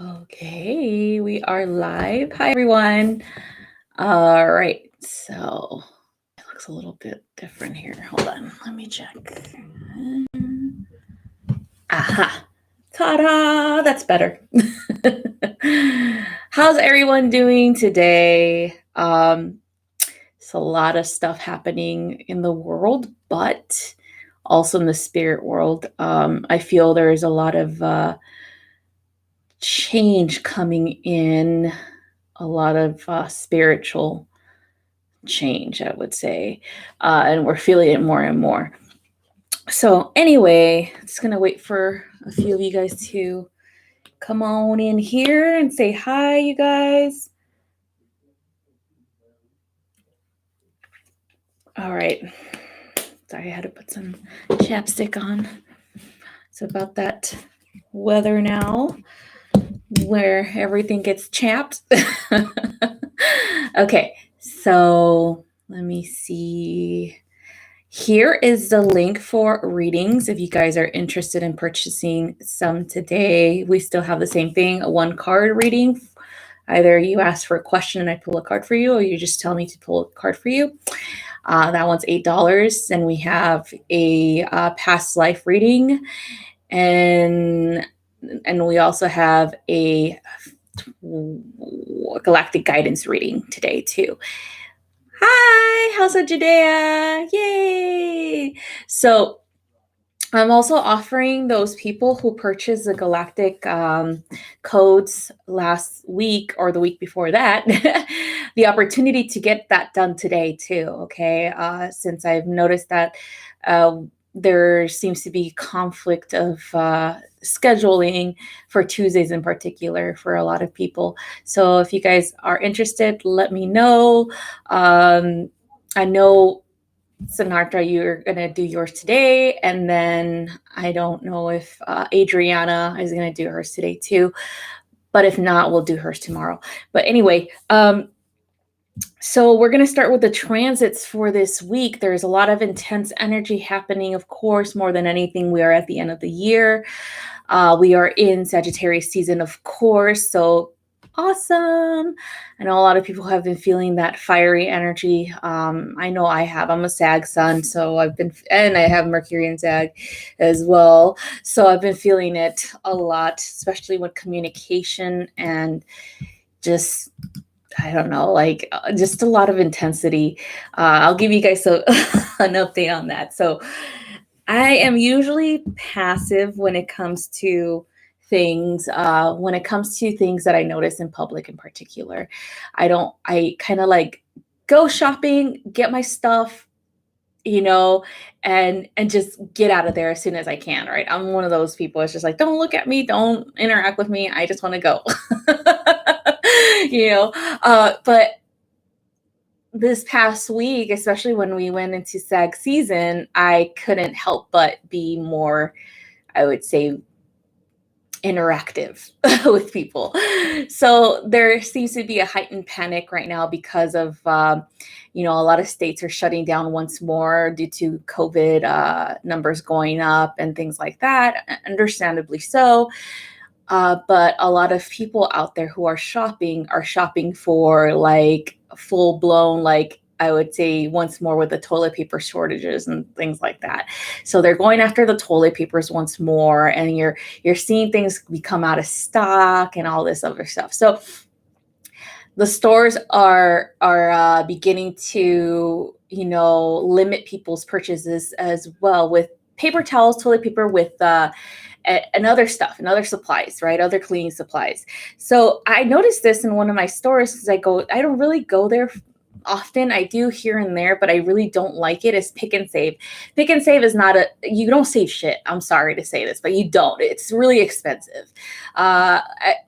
Okay, we are live. Hi, everyone. All right, so it looks a little bit different here. Hold on, let me check. Aha, ta-da, that's better. How's everyone doing today? It's a lot of stuff happening in the world, but also in the spirit world. I feel there is a lot of change coming in, a lot of spiritual change, I would say, and we're feeling it more and more. So anyway, just gonna wait for a few of you guys to come on in here and say hi, you guys. All right. Sorry, I had to put some chapstick on. It's about that weather now where everything gets chapped. Okay, so let me see. Here is the link for readings if you guys are interested in purchasing some today. We still have the same thing, a 1-card reading. Either you ask for a question and I pull a card for you, or you just tell me to pull a card for you. That one's $8. And we have a past life reading, and we also have a Galactic Guidance reading today too. Hi, how's it, Judea? Yay! So I'm also offering those people who purchased the Galactic codes last week or the week before that the opportunity to get that done today too, okay? Since I've noticed that there seems to be conflict of scheduling for Tuesdays in particular for a lot of people. So if you guys are interested, let me know. I know, Sinatra, you're going to do yours today. And then I don't know if Adriana is going to do hers today too. But if not, we'll do hers tomorrow. But anyway, so we're going to start with the transits for this week. There's a lot of intense energy happening, of course, more than anything. We are at the end of the year. We are in Sagittarius season, of course. So awesome. I know a lot of people have been feeling that fiery energy. I know I have. I'm a Sag sun, so and I have Mercury in Sag as well. So I've been feeling it a lot, especially with communication and just, I don't know, like just a lot of intensity. I'll give you guys an update on that. So I am usually passive when it comes to things. When it comes to things that I notice in public in particular, I kind of like go shopping, get my stuff, and just get out of there as soon as I can, right? I'm one of those people. It's just like, don't look at me, don't interact with me. I just want to go. But this past week, especially when we went into Sag season, I couldn't help but be more, I would say, interactive with people. So there seems to be a heightened panic right now because of, a lot of states are shutting down once more due to COVID numbers going up and things like that, understandably so. But a lot of people out there who are shopping for like full blown, like I would say once more with the toilet paper shortages and things like that. So they're going after the toilet papers once more, and you're seeing things become out of stock and all this other stuff. So the stores are beginning to limit people's purchases as well, with paper towels, toilet paper, with and other stuff and other supplies, right? Other cleaning supplies. So I noticed this in one of my stores because I don't really go there often. I do here and there, but I really don't like it. Is Pick and Save. Pick and Save is not you don't save shit. I'm sorry to say this, but you don't. It's really expensive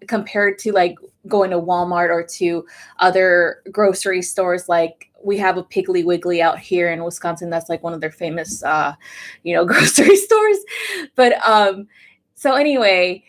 compared to like going to Walmart or to other grocery stores. Like we have a Piggly Wiggly out here in Wisconsin. That's like one of their famous, grocery stores. But so anyway,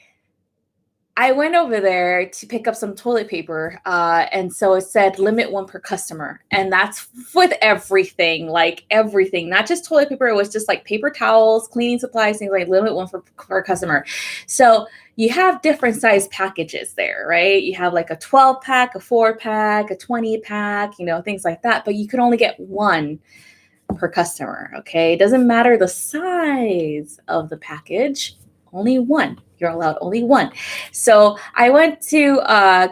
I went over there to pick up some toilet paper, and so it said limit one per customer, and that's with everything, like everything, not just toilet paper. It was just like paper towels, cleaning supplies, things like limit one per customer. So you have different size packages there, right? You have like a 12 pack, a 4 pack, a 20 pack, things like that, but you could only get one per customer. Okay, it doesn't matter the size of the package, only one. You're allowed only one. So I went to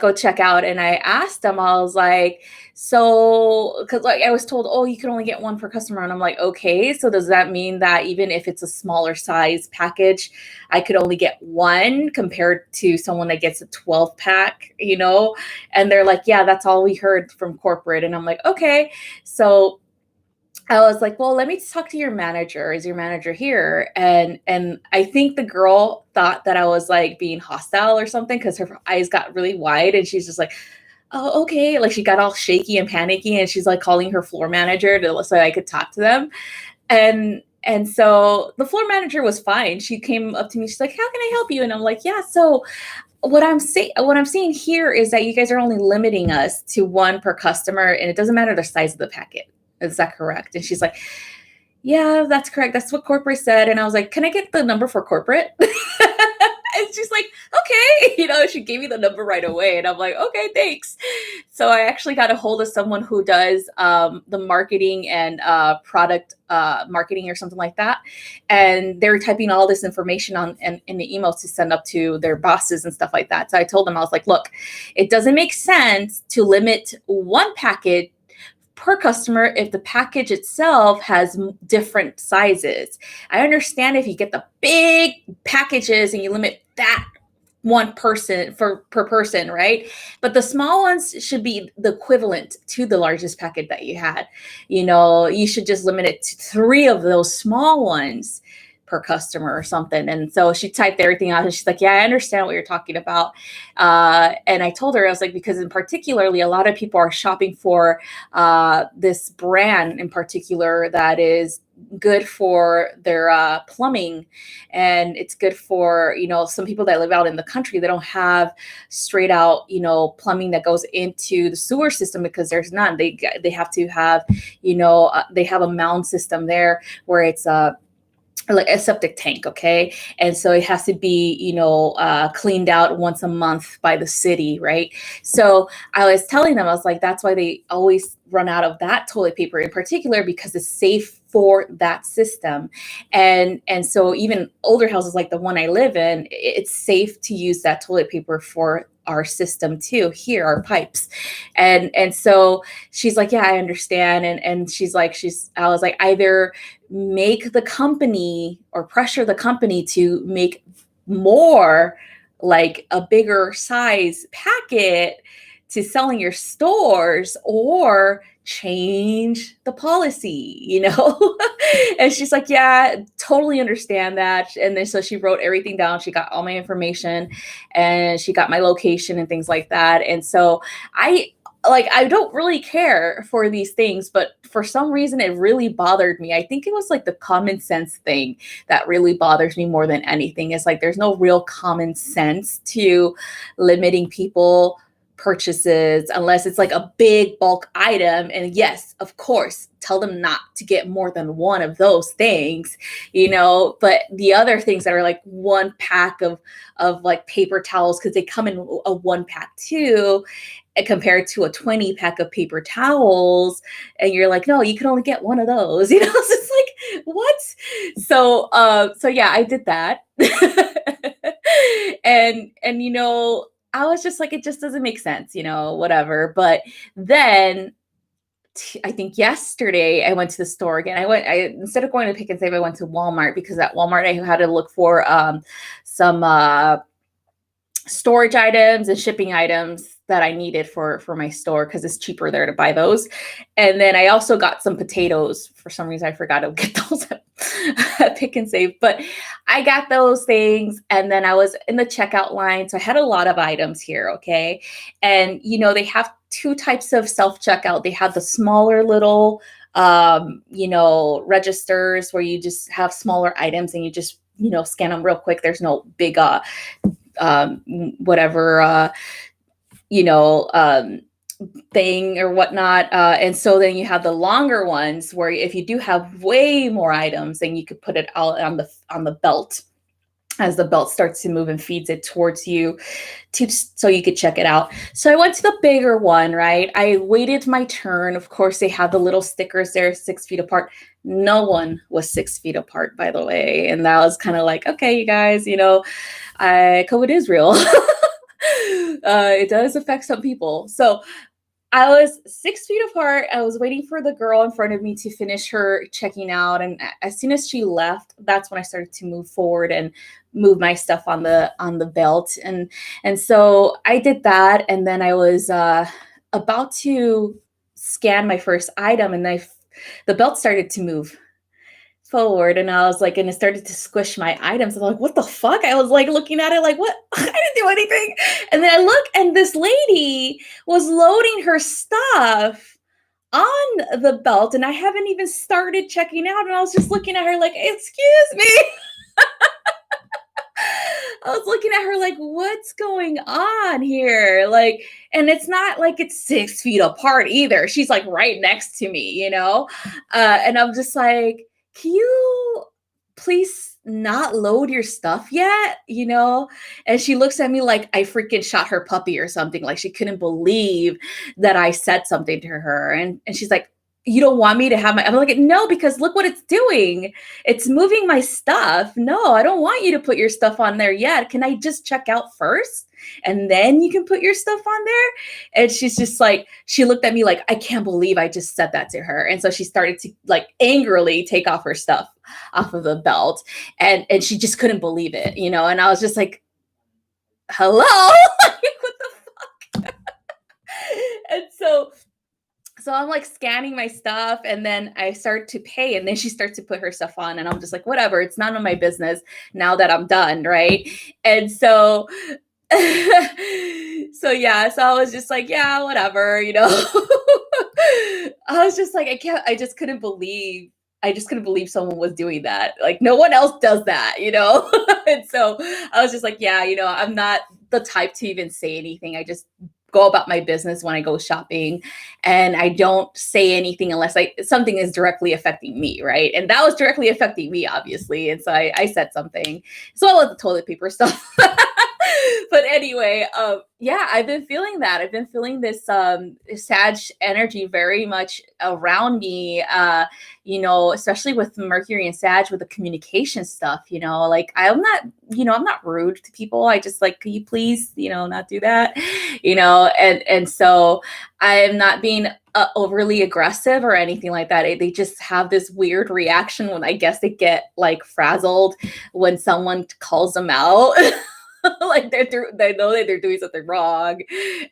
go check out, and I asked them, I was like, so, because like I was told, oh, you can only get one per customer. And I'm like, okay, so does that mean that even if it's a smaller size package, I could only get one compared to someone that gets a 12 pack, And they're like, yeah, that's all we heard from corporate. And I'm like, okay. So I was like, well, let me talk to your manager. Is your manager here? And I think the girl thought that I was like being hostile or something, because her eyes got really wide, and she's just like, oh, okay. Like she got all shaky and panicky, and she's like calling her floor manager so I could talk to them. And so the floor manager was fine. She came up to me. She's like, how can I help you? And I'm like, yeah, so what I'm seeing here is that you guys are only limiting us to one per customer, and it doesn't matter the size of the packet. Is that correct? And she's like, yeah, that's correct. That's what corporate said. And I was like, can I get the number for corporate? And she's like, okay. She gave me the number right away. And I'm like, okay, thanks. So I actually got a hold of someone who does the marketing and product marketing or something like that. And they're typing all this information in the emails to send up to their bosses and stuff like that. So I told them, I was like, look, it doesn't make sense to limit one packet per customer if the package itself has different sizes. I understand if you get the big packages and you limit that one person per person, right? But the small ones should be the equivalent to the largest packet that you had. You should just limit it to 3 of those small ones per customer or something. And so she typed everything out, and she's like, yeah, I understand what you're talking about. And I told her, I was like, because in particularly, a lot of people are shopping for this brand in particular that is good for their plumbing, and it's good for some people that live out in the country. They don't have straight out plumbing that goes into the sewer system, because there's none. They have to have they have a mound system there where it's like a septic tank, okay? And so it has to be, cleaned out once a month by the city, right? So I was telling them, I was like, that's why they always run out of that toilet paper in particular, because it's safe for that system. And so even older houses like the one I live in, it's safe to use that toilet paper for our system too, here, our pipes. And so she's like, yeah, I understand. And I was like, either make the company or pressure the company to make more, like a bigger size packet to sell in your stores, or change the policy, And she's like, yeah, totally understand that. And then so she wrote everything down. She got all my information, and she got my location and things like that. And so I don't really care for these things, but for some reason it really bothered me. I think it was like the common sense thing that really bothers me more than anything. It's like there's no real common sense to limiting people purchases unless it's like a big bulk item. And yes, of course, tell them not to get more than one of those things, but the other things that are like 1 pack of like paper towels, because they come in a 1 pack too, compared to a 20 pack of paper towels, and you're like, no, you can only get one of those, so it's like, what? So yeah, I did that. and I was just like, it just doesn't make sense, whatever. But then I think yesterday I went to the store again. Instead of going to Pick and Save, I went to Walmart, because at Walmart I had to look for some storage items and shipping items that I needed for my store, because it's cheaper there to buy those. And then I also got some potatoes. For some reason, I forgot to get those at Pick and Save, but I got those things. And then I was in the checkout line. So I had a lot of items here. Okay. And, they have 2 types of self-checkout. They have the smaller little, registers where you just have smaller items and you just, scan them real quick. There's no big, whatever, thing or whatnot. And so then you have the longer ones where if you do have way more items, then you could put it out on the belt as the belt starts to move and feeds it towards you so you could check it out. So I went to the bigger one, right? I waited my turn. Of course, they have the little stickers there, 6 feet apart. No one was 6 feet apart, by the way. And that was kind of like, okay, you guys, COVID is real. It does affect some people. So I was 6 feet apart. I was waiting for the girl in front of me to finish her checking out. And as soon as she left, that's when I started to move forward and move my stuff on the belt. And so I did that. And then I was about to scan my first item, and the belt started to move forward, and I was like, and it started to squish my items. I was like, what the fuck? I was like looking at it like, what? I didn't do anything. And then I look, and this lady was loading her stuff on the belt, and I haven't even started checking out. And I was just looking at her like, excuse me. I was looking at her like, what's going on here? Like, and it's not like it's 6 feet apart either. She's like right next to me, and I'm just like, can you please not load your stuff yet? And she looks at me like I freaking shot her puppy or something. Like she couldn't believe that I said something to her. And she's like, you don't want me to have I'm like, no, because look what it's doing. It's moving my stuff. No, I don't want you to put your stuff on there yet. Can I just check out first? And then you can put your stuff on there. And she's just like, she looked at me like, I can't believe I just said that to her. And so she started to like angrily take off her stuff off of the belt. And she just couldn't believe it, and I was just like, hello? What the fuck? And so I'm like scanning my stuff, and then I start to pay, and then she starts to put her stuff on, and I'm just like, whatever, it's none of my business now that I'm done, right? And so so I was just like, yeah, whatever, I was just like, I just couldn't believe someone was doing that. Like no one else does that, And so I was just like, yeah, I'm not the type to even say anything. I just go about my business when I go shopping, and I don't say anything unless something is directly affecting me, right? And that was directly affecting me, obviously. And so I said something. So I let the toilet paper stuff. But anyway, yeah, I've been feeling that. I've been feeling this Sag energy very much around me, especially with Mercury and Sag with the communication stuff, like I'm not rude to people. I just like, can you please, not do that, and so I am not being overly aggressive or anything like that. They just have this weird reaction when I guess they get like frazzled when someone calls them out. Like they know that they're doing something wrong,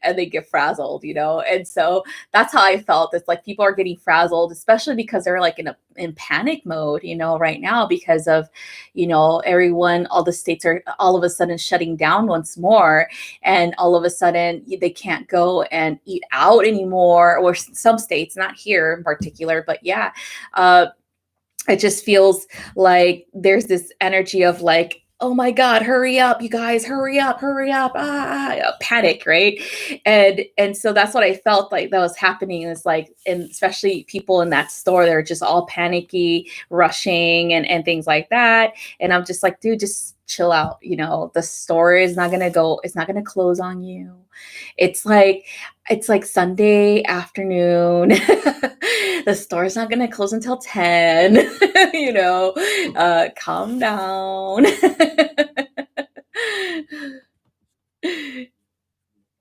and they get frazzled, And so that's how I felt. It's like people are getting frazzled, especially because they're like in panic mode, right now because of, everyone, all the states are all of a sudden shutting down once more, and all of a sudden they can't go and eat out anymore, or some states, not here in particular, but yeah, it just feels like there's this energy of like, oh my God, hurry up, you guys, hurry up, panic, right? And so that's what I felt like that was happening, is like, and especially people in that store, they're just all panicky, rushing and things like that. And I'm just like, dude, just chill out. The store is not going to close on you. It's like Sunday afternoon. The store's not going to close until 10, calm down.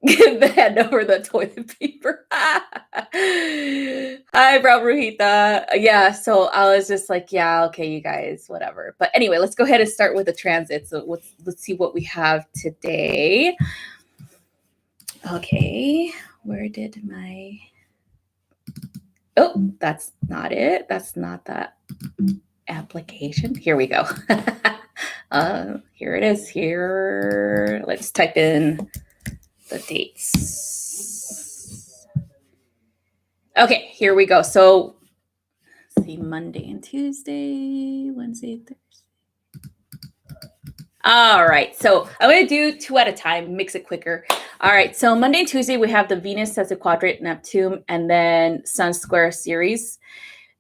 Hand over the toilet paper. Hi, Bro Brujita. Yeah, so I was just like, yeah, okay, you guys, whatever. But anyway, let's go ahead and start with the transit. So let's see what we have today. Okay, where did my... Oh, that's not it. That's not that application. Here we go. Here it is. Here, let's type in the dates. Okay, here we go. So, let's see, Monday and Tuesday, Wednesday, Thursday. All right, so I'm going to do two at a time, makes it quicker. All right, so Monday and Tuesday, we have the Venus as a quadrant Neptune, and then Sun square Ceres.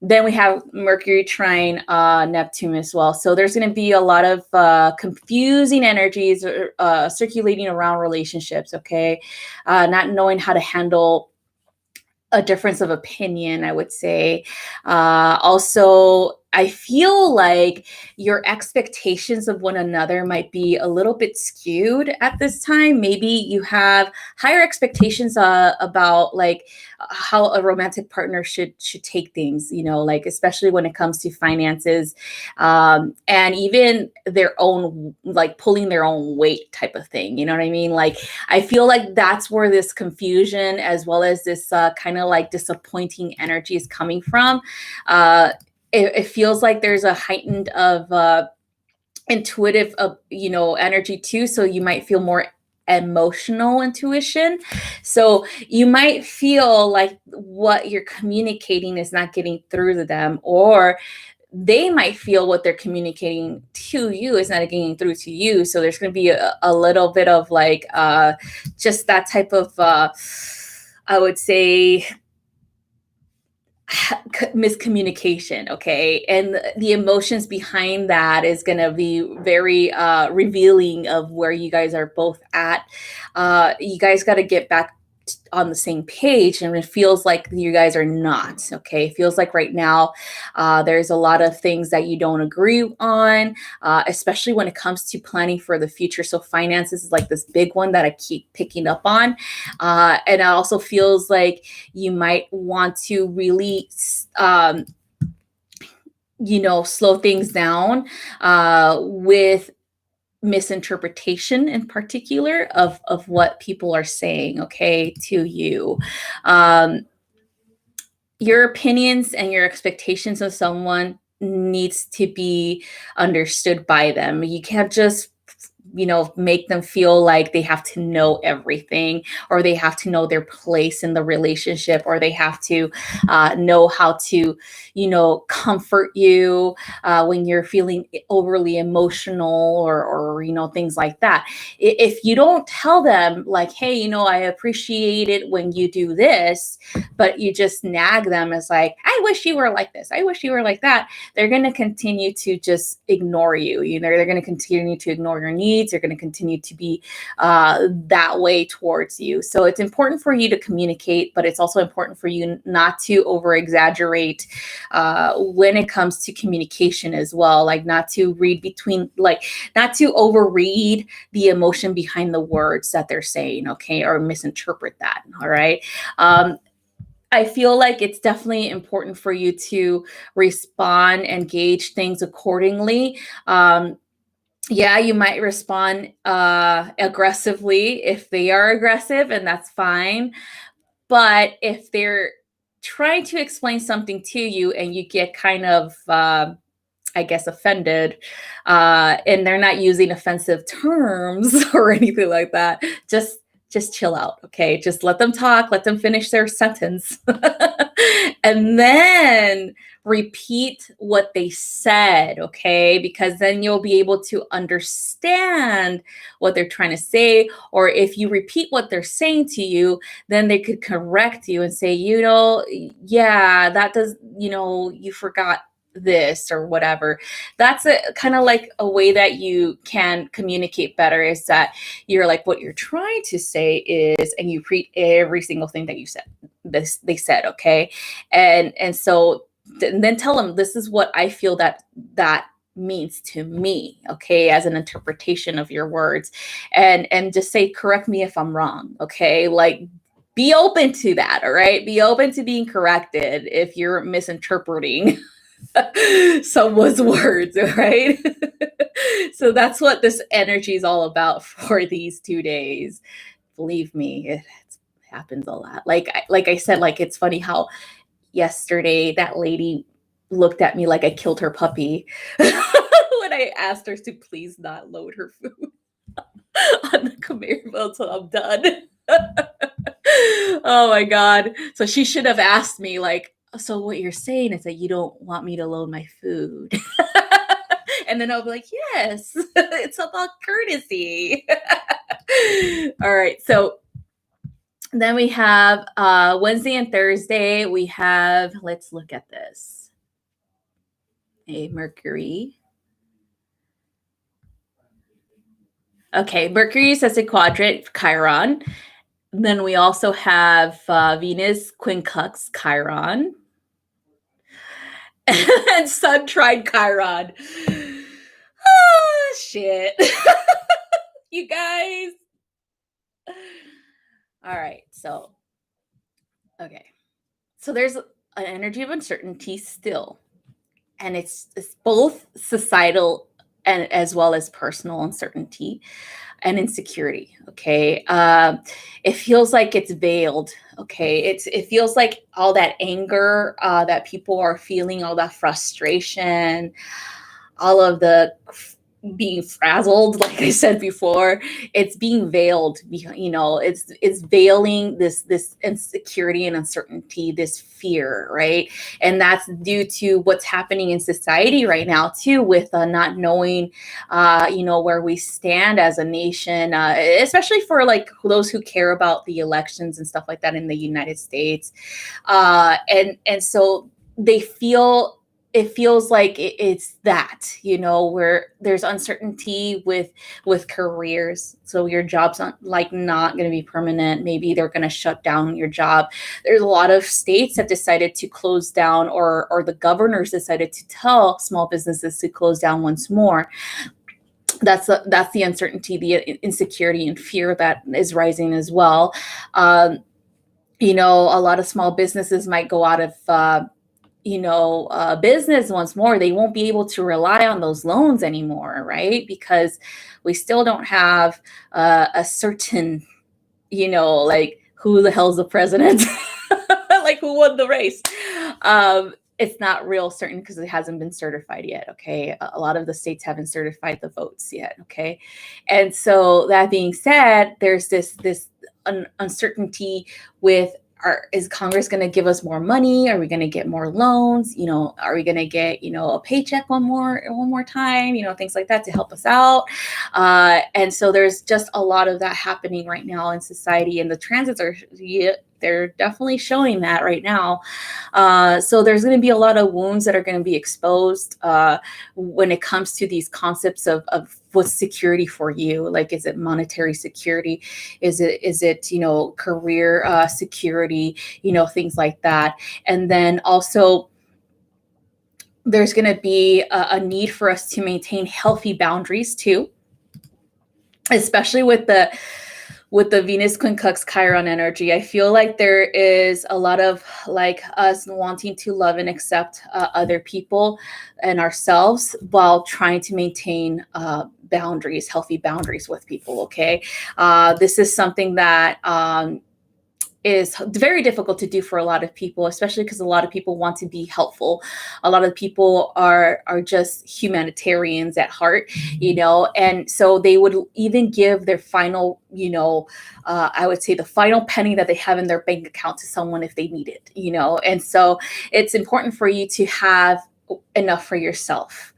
Then we have Mercury trine Neptune as well. So there's going to be a lot of confusing energies circulating around relationships, okay? Not knowing how to handle a difference of opinion, I would say. Also, I feel like your expectations of one another might be a little bit skewed at this time. Maybe you have higher expectations about like how a romantic partner should take things. You know, like especially when it comes to finances, and even their own like pulling their own weight type of thing. You know what I mean? Like I feel like that's where this confusion as well as this kind of like disappointing energy is coming from. It feels like there's a heightened of intuitive energy too. So you might feel more emotional intuition. So you might feel like what you're communicating is not getting through to them, or they might feel what they're communicating to you is not getting through to you. So there's going to be a little bit of like just that type of I would say miscommunication, okay? And the emotions behind that is going to be very revealing of where you guys are both at. You guys got to get back on the same page, and it feels like you guys are not, okay? It feels like right now there's a lot of things that you don't agree on, especially when it comes to planning for the future. So finances is like this big one that I keep picking up on, and it also feels like you might want to really slow things down with misinterpretation in particular of what people are saying, okay, to you. Your opinions and your expectations of someone needs to be understood by them. You can't just make them feel like they have to know everything, or they have to know their place in the relationship, or they have to know how to comfort you when you're feeling overly emotional, or things like that. If you don't tell them like, hey, I appreciate it when you do this, but you just nag them as like, I wish you were like this, I wish you were like that, they're going to continue to just ignore you. They're going to continue to ignore your needs. They're going to continue to be that way towards you. So it's important for you to communicate, but it's also important for you not to over exaggerate when it comes to communication as well. Like not to not to overread the emotion behind the words that they're saying, okay, or misinterpret that. All right. I feel like it's definitely important for you to respond and gauge things accordingly. Yeah, you might respond aggressively if they are aggressive, and that's fine. But if they're trying to explain something to you and you get kind of, I guess, offended, and they're not using offensive terms or anything like that, just chill out, okay? Just let them talk, let them finish their sentence, and then repeat what they said, okay? Because then you'll be able to understand what they're trying to say. Or if you repeat what they're saying to you, then they could correct you and say, yeah, that does, you forgot this or whatever. That's a kind of like a way that you can communicate better, is that you're like, what you're trying to say is, and you repeat every single thing that you said, they said, okay? And so then tell them, this is what I feel that means to me, okay, as an interpretation of your words. And just say, correct me if I'm wrong, okay? Like, be open to that, all right? Be open to being corrected if you're misinterpreting someone's words, right? So that's what this energy is all about for these 2 days. Believe me, it happens a lot. Like I said, like, it's funny how yesterday that lady looked at me like I killed her puppy when I asked her to please not load her food on the conveyor belt until I'm done. Oh my God. So she should have asked me, like, so what you're saying is that you don't want me to load my food. And then I'll be like, yes, it's about courtesy. All right. So then we have Wednesday and Thursday. We have, let's look at this. A Mercury. Okay, Mercury is a quadrant Chiron. Then we also have Venus quincunx Chiron. And Sun trine Chiron. Ah, shit. You guys. All right, so, okay. So there's an energy of uncertainty still. And it's both societal and as well as personal uncertainty and insecurity. Okay. It feels like it's veiled. Okay. It feels like all that anger that people are feeling, all that frustration, all of the being frazzled, like I said before, it's being veiled. It's veiling this insecurity and uncertainty, this fear, right? And that's due to what's happening in society right now too, with not knowing, where we stand as a nation, especially for like those who care about the elections and stuff like that in the United States, and so they feel. It feels like it's that, where there's uncertainty with careers. So your job's not going to be permanent. Maybe they're going to shut down your job. There's a lot of states that decided to close down, or the governors decided to tell small businesses to close down once more. That's the uncertainty, the insecurity and fear that is rising as well. A lot of small businesses might go out of business once more. They won't be able to rely on those loans anymore, right? Because we still don't have a certain, like who the hell's the president, like who won the race. It's not real certain because it hasn't been certified yet. Okay. A lot of the states haven't certified the votes yet. Okay. And so that being said, there's this uncertainty with, is Congress going to give us more money? Are we going to get more loans? Are we going to get, a paycheck one more time? Things like that to help us out. And so there's just a lot of that happening right now in society, and the transits they're definitely showing that right now. So there's going to be a lot of wounds that are going to be exposed when it comes to these concepts of what's security for you. Like, is it monetary security? Is it career security? Things like that. And then also, there's going to be a need for us to maintain healthy boundaries too, especially with the Venus quincunx Chiron energy. I feel like there is a lot of like us wanting to love and accept other people and ourselves while trying to maintain boundaries, healthy boundaries with people. Okay. This is something that is very difficult to do for a lot of people, especially because a lot of people want to be helpful. A lot of people are just humanitarians at heart, and so they would even give their final, I would say the final penny that they have in their bank account to someone if they need it, and so it's important for you to have enough for yourself,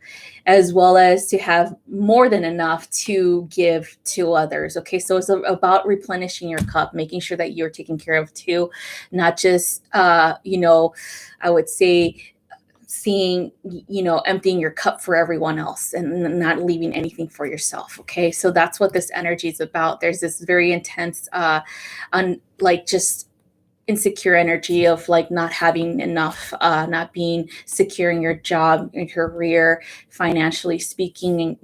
as well as to have more than enough to give to others. Okay, so it's about replenishing your cup, making sure that you're taken care of too, not just, I would say seeing, emptying your cup for everyone else and not leaving anything for yourself. Okay, so that's what this energy is about. There's this very intense, just insecure energy of like not having enough, not being secure in your job, your career, financially speaking, and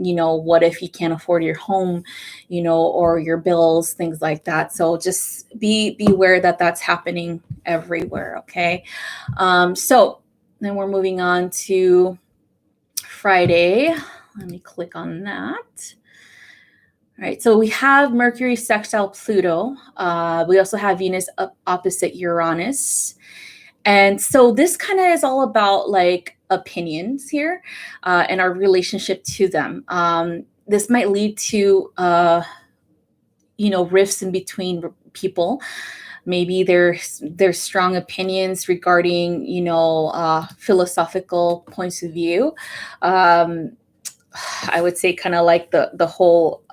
what if you can't afford your home, or your bills, things like that. So just be aware that that's happening everywhere. Okay. So then we're moving on to Friday. Let me click on that. All right, so we have Mercury sextile Pluto. We also have Venus opposite Uranus. And so this kind of is all about like opinions here and our relationship to them. This might lead to, rifts in between people. Maybe there's strong opinions regarding, philosophical points of view. I would say kind of like the whole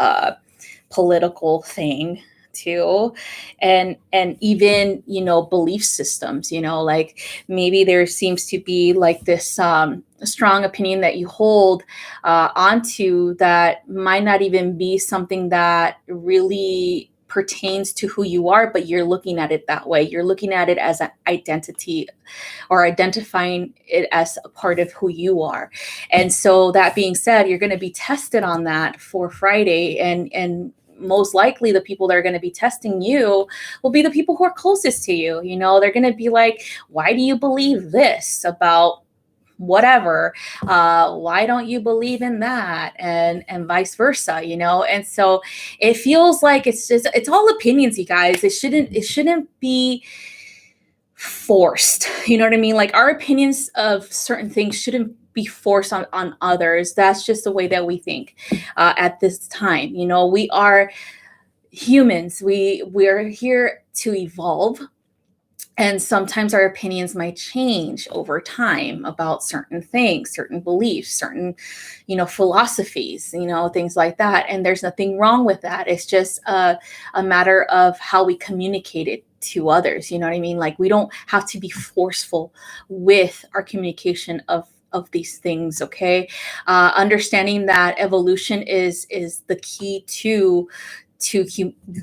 political thing too, and even, you know, belief systems, you know, like maybe there seems to be like this strong opinion that you hold onto that might not even be something that really pertains to who you are, but you're looking at it that way. You're looking at it as an identity, or identifying it as a part of who you are. And so that being said, you're going to be tested on that for Friday, and most likely the people that are going to be testing you will be the people who are closest to you. You know, they're going to be like, why do you believe this about whatever? Why don't you believe in that? And vice versa, you know? And so it feels like it's all opinions, you guys. It shouldn't be forced. You know what I mean? Like, our opinions of certain things shouldn't be forced on others. That's just the way that we think at this time. You know, we are humans. We're here to evolve. And sometimes our opinions might change over time about certain things, certain beliefs, certain, you know, philosophies, you know, things like that. And there's nothing wrong with that. It's just a matter of how we communicate it to others. You know what I mean? Like, we don't have to be forceful with our communication of these things. Okay. Understanding that evolution is the key to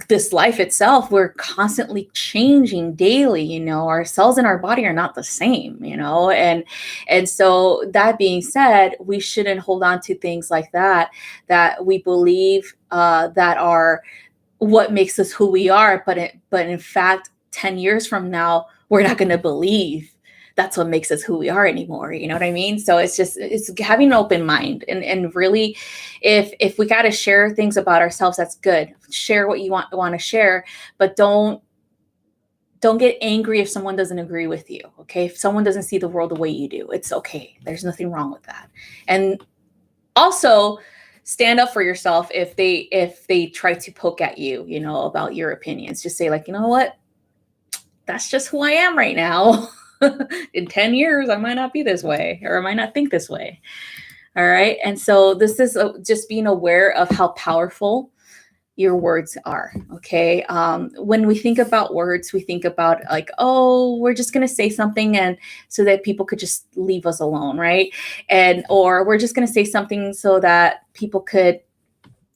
this life itself. We're constantly changing daily. You know, our cells in our body are not the same, you know, and so that being said, we shouldn't hold on to things like that we believe that are what makes us who we are, but in fact 10 years from now, we're not going to believe that's what makes us who we are anymore. You know what I mean? So it's having an open mind, and really, if we got to share things about ourselves, that's good. Share what you want to share, but don't get angry if someone doesn't agree with you. Okay. If someone doesn't see the world the way you do, it's okay. There's nothing wrong with that. And also, stand up for yourself if they try to poke at you, you know, about your opinions. Just say, like, you know what? That's just who I am right now. In 10 years, I might not be this way, or I might not think this way. All right. And so this is just being aware of how powerful your words are. Okay. When we think about words, we think about like, oh, we're just going to say something and so that people could just leave us alone. Right. Or we're just going to say something so that people could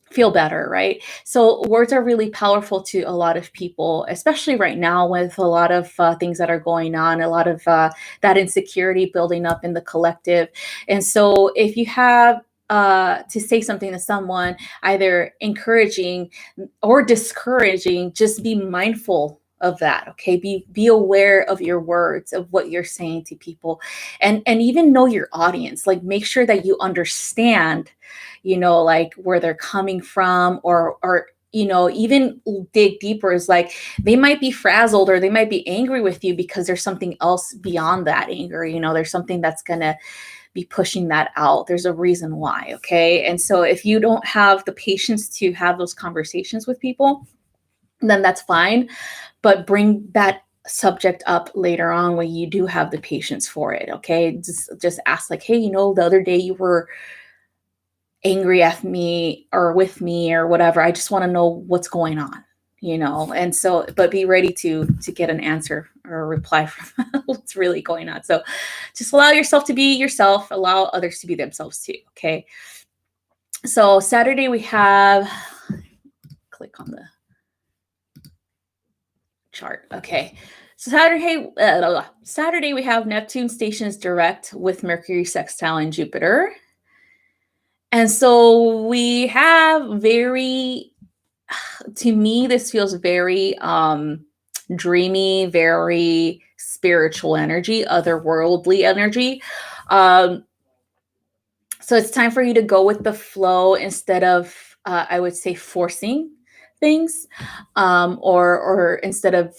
feel better, right? So words are really powerful to a lot of people, especially right now with a lot of things that are going on, a lot of that insecurity building up in the collective. And so if you have to say something to someone, either encouraging or discouraging, just be mindful of that. Okay. Be aware of your words, of what you're saying to people, and even know your audience. Like, make sure that you understand, you know, like where they're coming from, or you know, even dig deeper. Is like, they might be frazzled or they might be angry with you because there's something else beyond that anger. You know, there's something that's gonna be pushing that out. There's a reason why. Okay. And so if you don't have the patience to have those conversations with people, then that's fine. But bring that subject up later on when you do have the patience for it. Okay. Just ask, like, hey, you know, the other day you were angry at me or with me or whatever. I just want to know what's going on, you know? And so, but be ready to get an answer or a reply from what's really going on. So just allow yourself to be yourself, allow others to be themselves too. Okay. So Saturday we have, click on the chart. Okay. So Saturday we have Neptune stations direct with Mercury sextile and Jupiter. And so we have to me, this feels very dreamy, very spiritual energy, otherworldly energy. So it's time for you to go with the flow instead of, I would say, forcing things, or instead of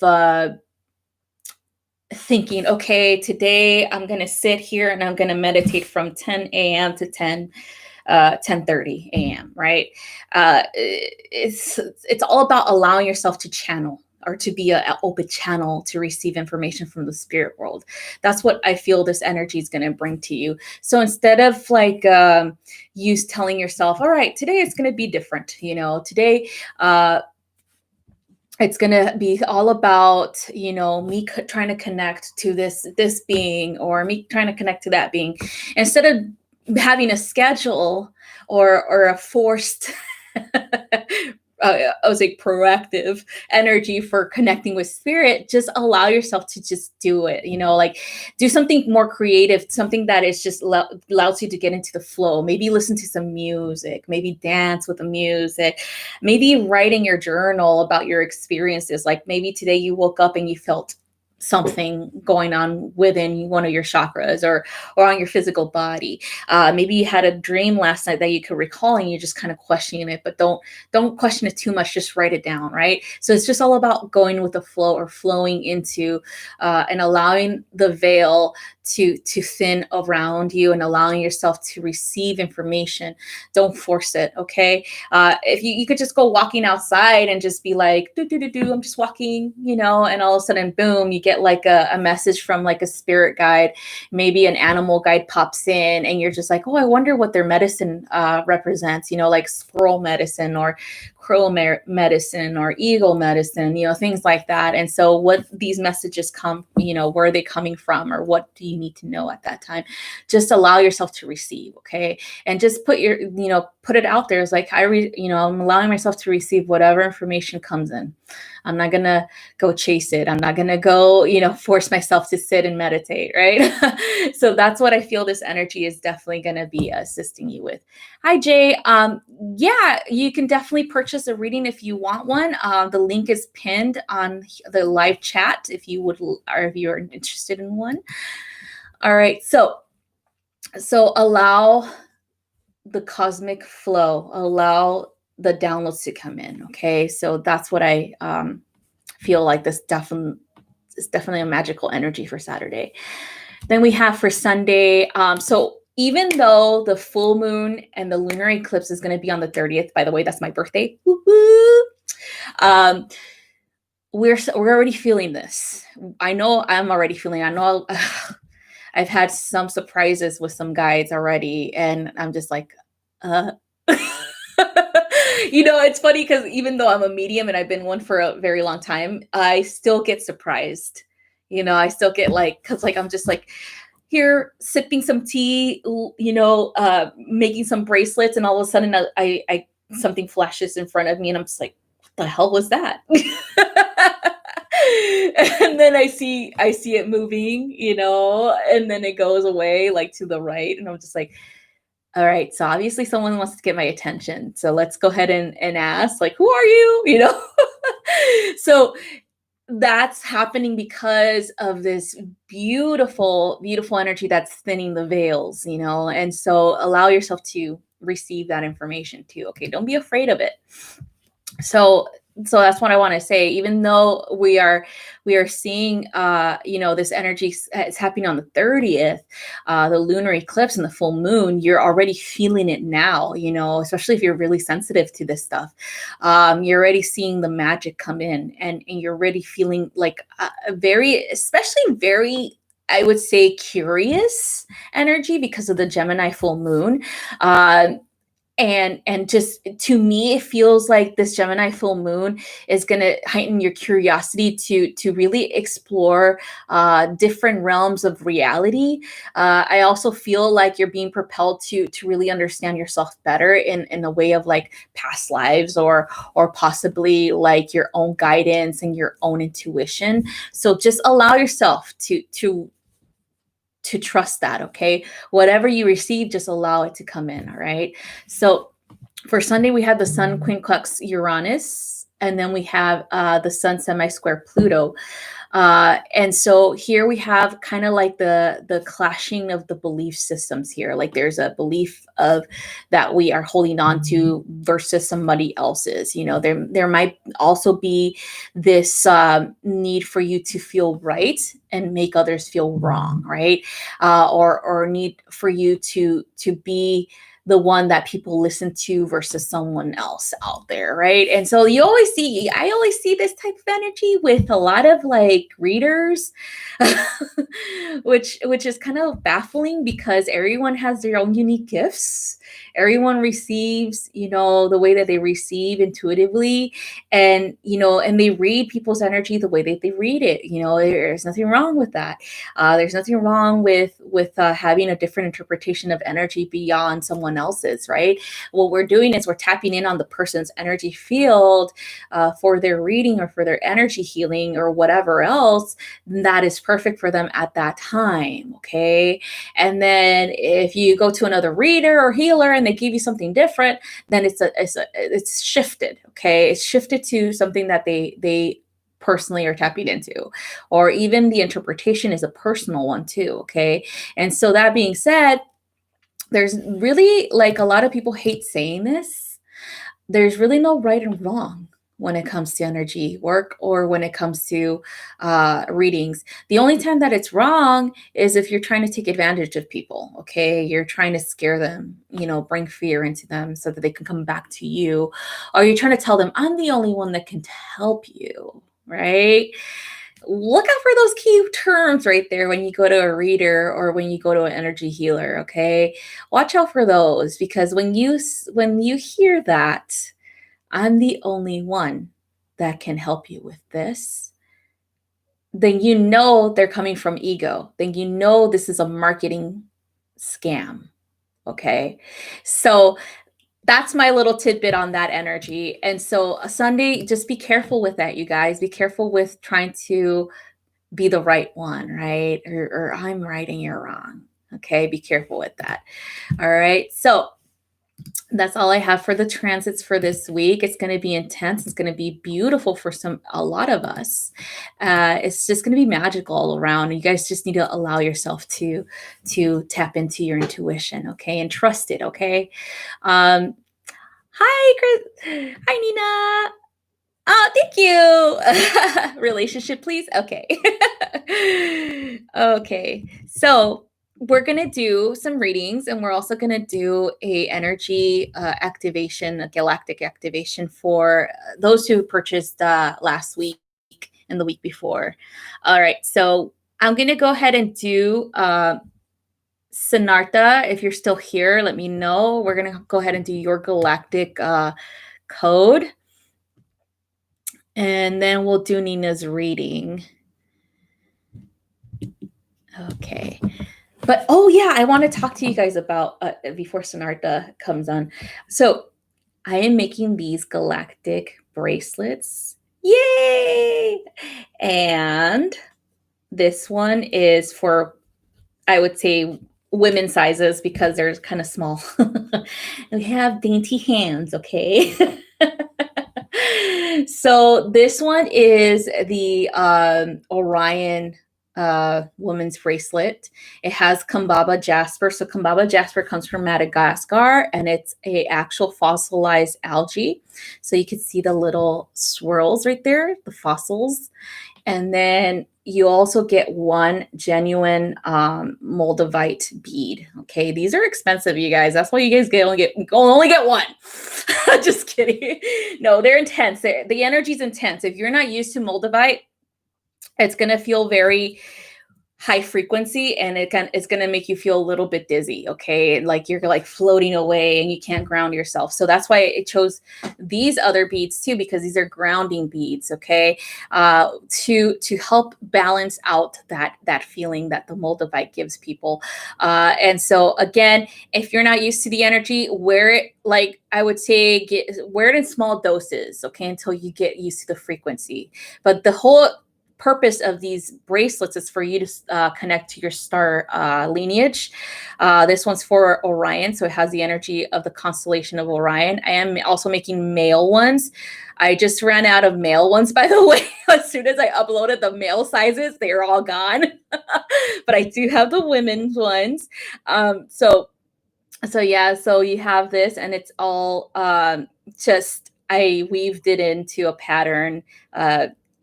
thinking, okay, today I'm going to sit here and I'm going to meditate from 10 a.m. to 10:30 a.m. Right? It's all about allowing yourself to channel. or to be an open channel to receive information from the spirit world. That's what I feel this energy is going to bring to you. So instead of like you telling yourself, all right, today it's going to be different, today it's going to be all about, me trying to connect to this being, or me trying to connect to that being, instead of having a schedule or a forced I was like proactive energy for connecting with spirit. Just allow yourself to just do it, like do something more creative, something that is just allows you to get into the flow. Maybe listen to some music, maybe dance with the music, maybe write in your journal about your experiences. Like maybe today you woke up and you felt something going on within one of your chakras or on your physical body. Maybe you had a dream last night that you could recall and you're just kind of questioning it, but don't question it too much. Just write it down, right? So it's just all about going with the flow, or flowing into and allowing the veil to thin around you, and allowing yourself to receive information. Don't force it, okay? If you could just go walking outside and just be like, I'm just walking, and all of a sudden, boom, you get like a message from like a spirit guide. Maybe an animal guide pops in and you're just like, oh, I wonder what their medicine represents, like squirrel medicine or crow medicine or eagle medicine, things like that. And so what these messages come, where are they coming from, or what do you need to know at that time? Just allow yourself to receive, okay? And just put it out there. It's like, I'm allowing myself to receive whatever information comes in. I'm not going to go chase it. I'm not going to go, force myself to sit and meditate, right? So that's what I feel this energy is definitely going to be assisting you with. Hi, Jay. Yeah, you can definitely purchase a reading if you want one. The link is pinned on the live chat if you would, or if you're interested in one. All right. So allow the cosmic flow, allow the downloads to come in. Okay. So that's what I feel like this is definitely a magical energy for Saturday. Then we have for Sunday. So even though the full moon and the lunar eclipse is going to be on the 30th, by the way, that's my birthday. We're already feeling this. I know I'm already feeling, I've had some surprises with some guides already, and I'm just like, it's funny because even though I'm a medium and I've been one for a very long time, I still get surprised. I still get because I'm just like here sipping some tea, making some bracelets, and all of a sudden I something flashes in front of me, and I'm just like, what the hell was that? And then I see it moving, and then it goes away like to the right, and I'm just like, all right, so obviously someone wants to get my attention. So let's go ahead and ask, like, who are you? So that's happening because of this beautiful, beautiful energy that's thinning the veils, and so allow yourself to receive that information too. Okay, don't be afraid of it. So that's what I want to say. Even though we are seeing, this energy is happening on the 30th, the lunar eclipse and the full moon, you're already feeling it now, especially if you're really sensitive to this stuff. You're already seeing the magic come in, and you're already feeling like especially very, I would say, curious energy because of the Gemini full moon. And just to me, it feels like this Gemini full moon is going to heighten your curiosity to really explore different realms of reality. I also feel like you're being propelled to really understand yourself better in a way of like past lives, or possibly like your own guidance and your own intuition. So just allow yourself to trust that, okay? Whatever you receive, just allow it to come in, all right? So for Sunday, we have the Sun quincunx Uranus, and then we have the Sun semi-square Pluto. And so here we have kind of like the clashing of the belief systems here. Like there's a belief of that we are holding on to versus somebody else's. There might also be this need for you to feel right and make others feel wrong, right? Or need for you to be the one that people listen to versus someone else out there, right? And so I always see this type of energy with a lot of like readers, which is kind of baffling because everyone has their own unique gifts. Everyone receives, the way that they receive intuitively, and and they read people's energy the way that they read it. There's nothing wrong with that. There's nothing wrong with having a different interpretation of energy beyond someone else's, right? What we're doing is we're tapping in on the person's energy field for their reading or for their energy healing or whatever else that is perfect for them at that time. Okay. And then if you go to another reader or healer and they give you something different, then it's shifted. Okay. It's shifted to something that they personally are tapping into, or even the interpretation is a personal one too. Okay. And so that being said, there's really, like, a lot of people hate saying this, there's really no right and wrong when it comes to energy work or when it comes to readings. The only time that it's wrong is if you're trying to take advantage of people. Okay. You're trying to scare them, bring fear into them so that they can come back to you, or you're trying to tell them, I'm the only one that can help you. Right? Look out for those key terms right there when you go to a reader or when you go to an energy healer. Okay, watch out for those, because when you hear that, I'm the only one that can help you with this, then they're coming from ego. Then this is a marketing scam. Okay, so that's my little tidbit on that energy. And so Sunday, just be careful with that, you guys. Be careful with trying to be the right one, right? Or I'm right and you're wrong. Okay, be careful with that. All right. So that's all I have for the transits for this week. It's going to be intense. It's going to be beautiful for a lot of us. It's just going to be magical all around. You guys just need to allow yourself to tap into your intuition, okay, and trust it, okay. Hi, Chris. Hi, Nina. Oh, thank you. Relationship, please. Okay. Okay. So we're going to do some readings, and we're also going to do a energy activation, a galactic activation for those who purchased last week and the week before. All right. So I'm going to go ahead and do Sinartha. If you're still here, let me know. We're going to go ahead and do your galactic code. And then we'll do Nina's reading. Okay. But, oh yeah, I want to talk to you guys about, before Sinartha comes on. So I am making these galactic bracelets. Yay! And this one is for, I would say, women's sizes because they're kind of small. We have dainty hands, okay? So this one is the Orion woman's bracelet. It has Kambaba jasper. So Kambaba jasper comes from Madagascar, and it's a actual fossilized algae. So you can see the little swirls right there, the fossils. And then you also get one genuine moldavite bead. Okay, these are expensive, you guys. That's why you guys only get one. Just kidding. No, they're intense. The energy's intense. If you're not used to moldavite, it's gonna feel very high frequency, and it's going to make you feel a little bit dizzy. Okay. Like you're like floating away and you can't ground yourself. So that's why it chose these other beads too, because these are grounding beads. Okay. To help balance out that feeling that the moldavite gives people. And so again, if you're not used to the energy, wear it, like I would say, wear it in small doses. Okay. Until you get used to the frequency. But the whole purpose of these bracelets is for you to connect to your star lineage. This one's for Orion, so it has the energy of the constellation of Orion. I am also making male ones. I just ran out of male ones, by the way. As soon as I uploaded the male sizes, they are all gone. But I do have the women's ones. So yeah, so you have this, and it's all just, I weaved it into a pattern.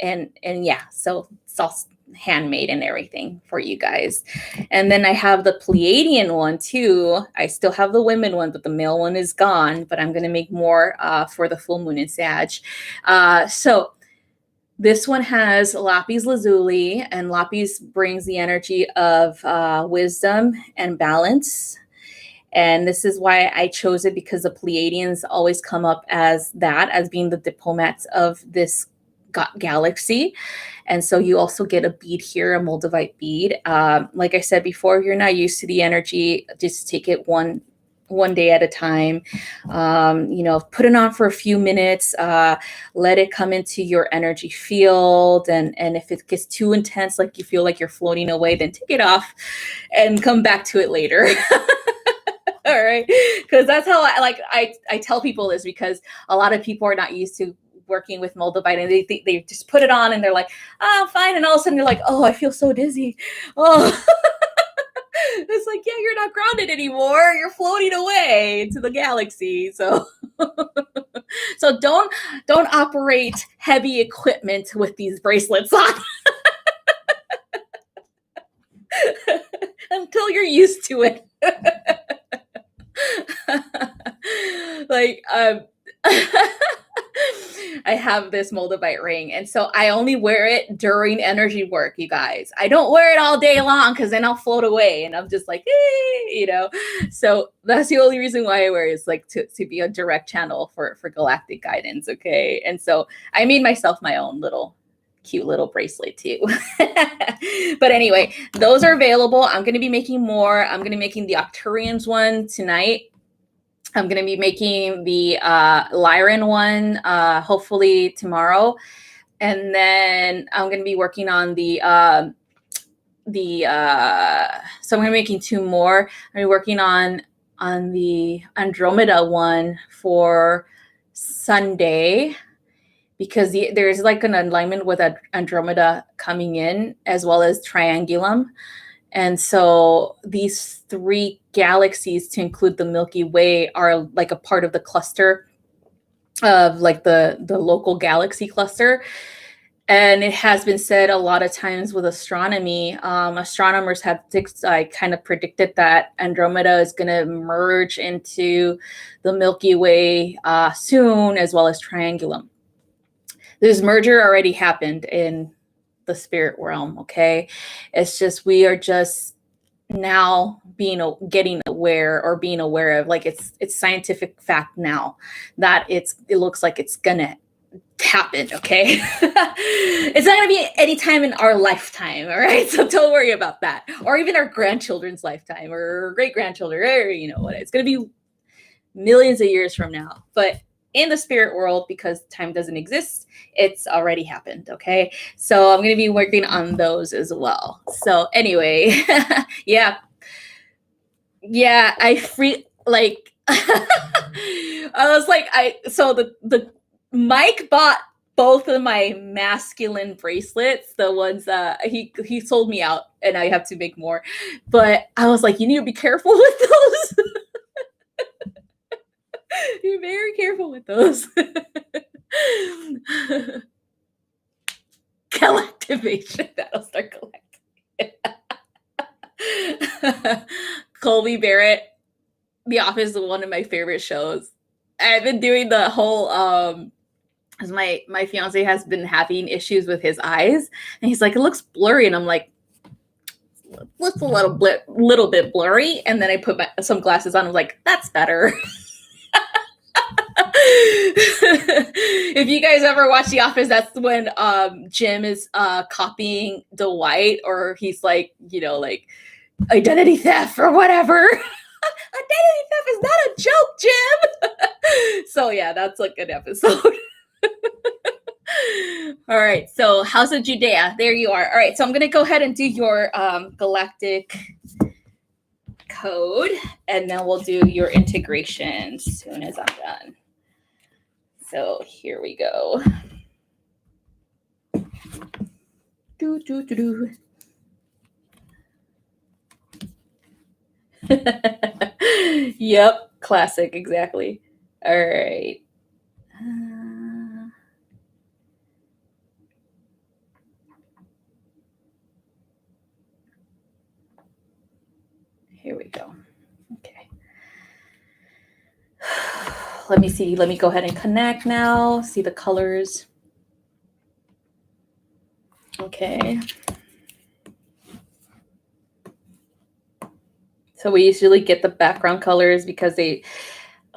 And yeah, so it's all handmade and everything for you guys. And then I have the Pleiadian one too. I still have the women one, but the male one is gone. But I'm going to make more for the full moon in Sag. So this one has lapis lazuli, and lapis brings the energy of wisdom and balance. And this is why I chose it, because the Pleiadians always come up as that, as being the diplomats of this galaxy. And so you also get a bead here, a moldavite bead. Like I said before, if you're not used to the energy, just take it one day at a time. Put it on for a few minutes, let it come into your energy field. And if it gets too intense, like you feel like you're floating away, then take it off and come back to it later. All right. Because that's how I tell people this, because a lot of people are not used to working with moldavite, and they just put it on and they're like, oh, fine. And all of a sudden they're like, oh, I feel so dizzy. Oh, it's like, yeah, you're not grounded anymore. You're floating away into the galaxy. So, so don't operate heavy equipment with these bracelets on until you're used to it. I have this moldavite ring, and so I only wear it during energy work, you guys. I don't wear it all day long, because then I'll float away and I'm just like, so that's the only reason why I wear it, is like to be a direct channel for galactic guidance. Okay. And so I made myself my own cute little bracelet too. But anyway, those are available. I'm going to be making more. I'm going to be making the Octurians one tonight. I'm going to be making the Lyran one hopefully tomorrow. And then I'm going to be working on so I'm going to be making two more. I'm going to be working on the Andromeda one for Sunday, because there's like an alignment with Andromeda coming in, as well as Triangulum. And so these three galaxies, to include the Milky Way, are like a part of the cluster of like the local galaxy cluster. And it has been said a lot of times with astronomy, astronomers have kind of predicted that Andromeda is going to merge into the Milky Way soon, as well as Triangulum. This merger already happened in the spirit realm. Okay. It's just, we are just now getting aware, or being aware of, like, it's scientific fact now that it looks like it's gonna happen. Okay. It's not gonna be any time in our lifetime. All right. So don't worry about that, or even our grandchildren's lifetime, or great grandchildren, or what. It's gonna be millions of years from now. But in the spirit world, because time doesn't exist, it's already happened. Okay. So I'm going to be working on those as well. So anyway, yeah, I was like, so the Mike bought both of my masculine bracelets, the ones he sold me out, and I have to make more. But I was like, you need to be careful with those. You're very careful with those. Collectivation. That'll start collecting. Colby Barrett, The Office is one of my favorite shows. I've been doing the whole as my fiance has been having issues with his eyes, and he's like, it looks blurry, and I'm like, looks a little bit blurry. And then I put some glasses on. I'm like, that's better. If you guys ever watch The Office, that's when Jim is copying Dwight, or he's like, like identity theft or whatever. Identity theft is not a joke, Jim. So yeah, that's like an episode. All right, so House of Judea, there you are. All right, so I'm gonna go ahead and do your galactic code, and then we'll do your integration as soon as I'm done. So here we go. Yep, classic, exactly. All right. Here we go. Okay. Let me see. Let me go ahead and connect now. See the colors. Okay. So we usually get the background colors because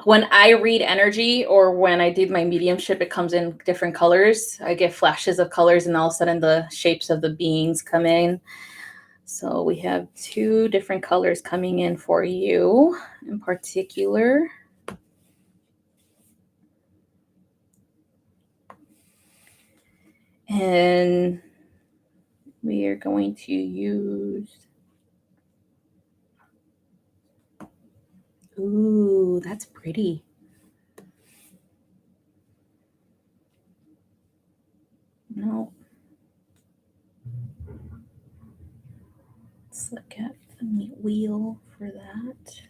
when I read energy or when I do my mediumship, it comes in different colors. I get flashes of colors and all of a sudden the shapes of the beings come in. So we have 2 different colors coming in for you in particular. And we are going to use, ooh, that's pretty. No. Let's look at the wheel for that.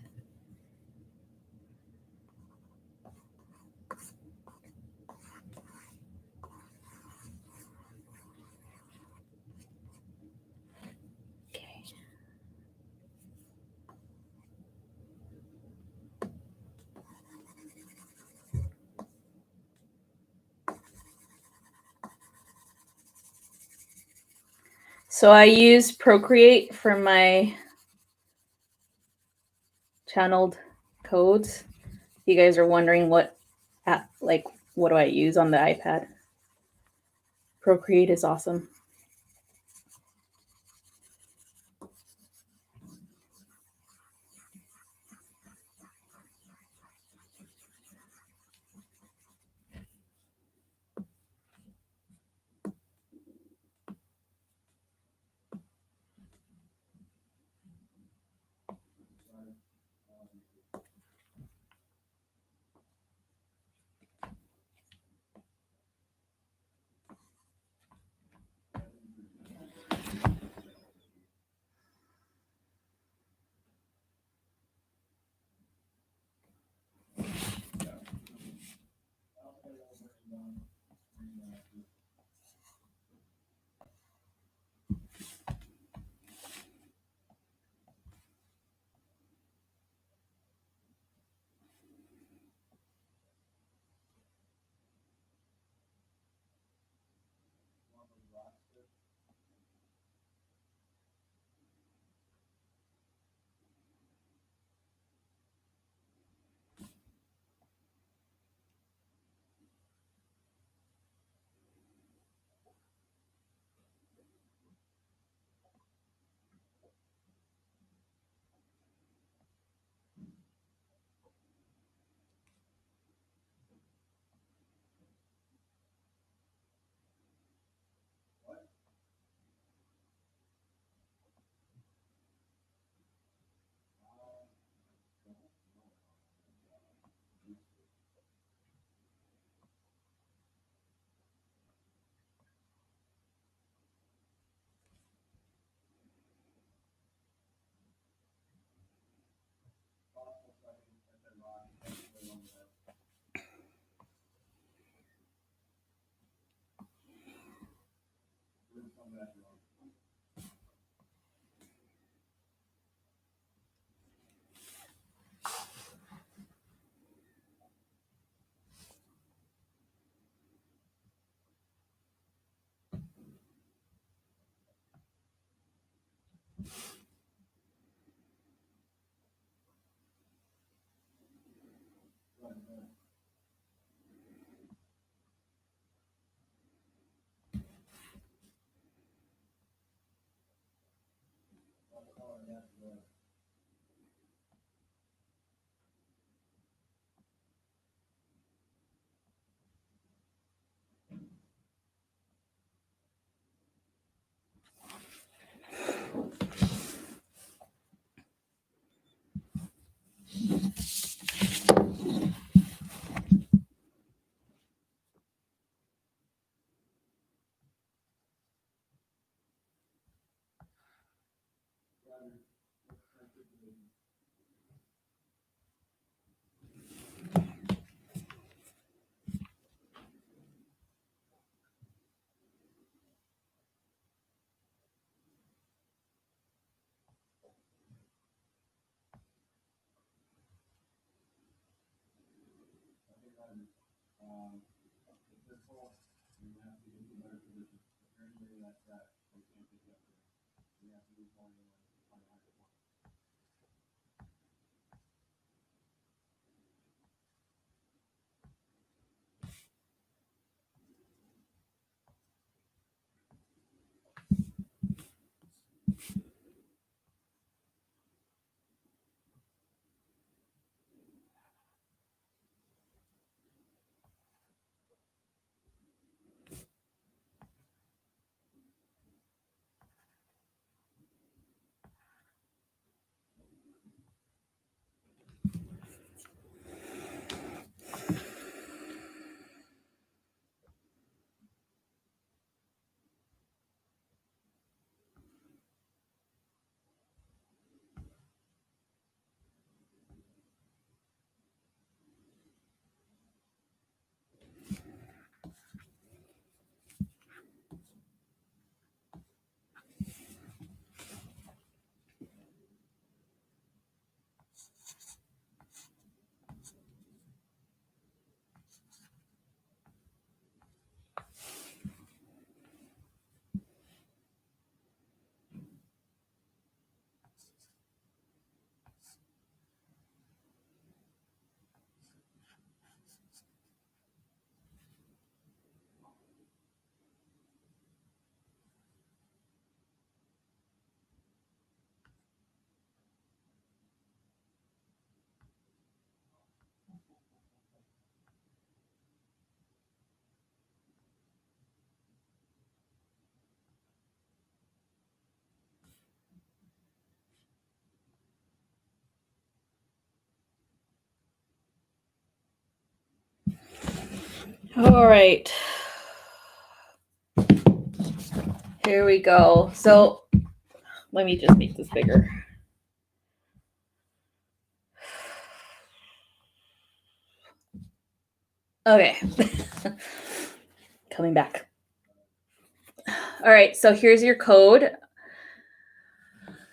Okay. So I use Procreate for my channeled codes. If you guys are wondering what app, like, what do I use on the iPad? Procreate is awesome. All right. Here we go. So let me just make this bigger. Okay. Coming back. All right. So here's your code.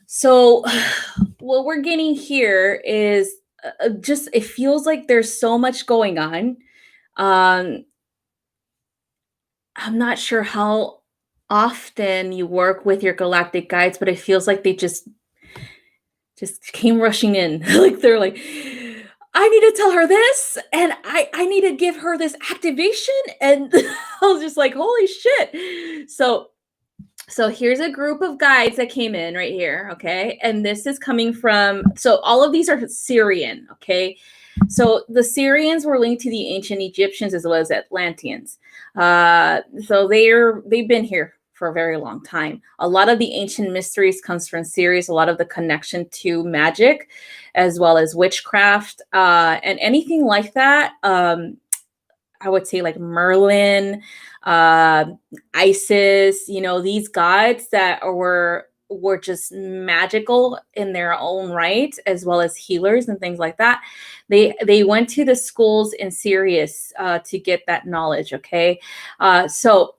So what we're getting here is just, it feels like there's so much going on. I'm not sure how often you work with your galactic guides, but it feels like they just came rushing in. Like they're like, I need to tell her this, and I need to give her this activation. And I was just like, holy shit. So here's a group of guides that came in right here, okay? And this is coming from, so all of these are Syrian, okay? So the Syrians were linked to the ancient Egyptians as well as Atlanteans. So they've been here for a very long time. A lot of the ancient mysteries comes from Sirius, a lot of the connection to magic as well as witchcraft and anything like that. I would say like Merlin, Isis, these gods that were just magical in their own right, as well as healers and things like that. They went to the schools in Sirius to get that knowledge. Okay, so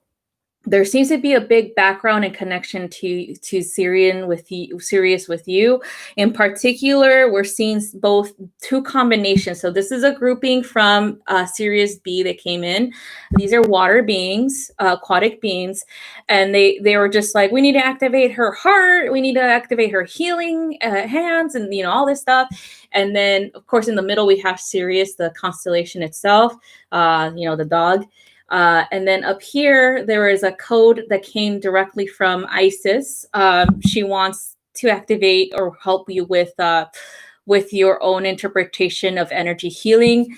there seems to be a big background and connection to Sirius with you. In particular, we're seeing both two combinations. So this is a grouping from Sirius B that came in. These are water beings, aquatic beings, and they were just like, we need to activate her heart, we need to activate her healing hands, and all this stuff. And then, of course, in the middle we have Sirius, the constellation itself. The dog. And then up here, there is a code that came directly from Isis. She wants to activate or help you with your own interpretation of energy healing.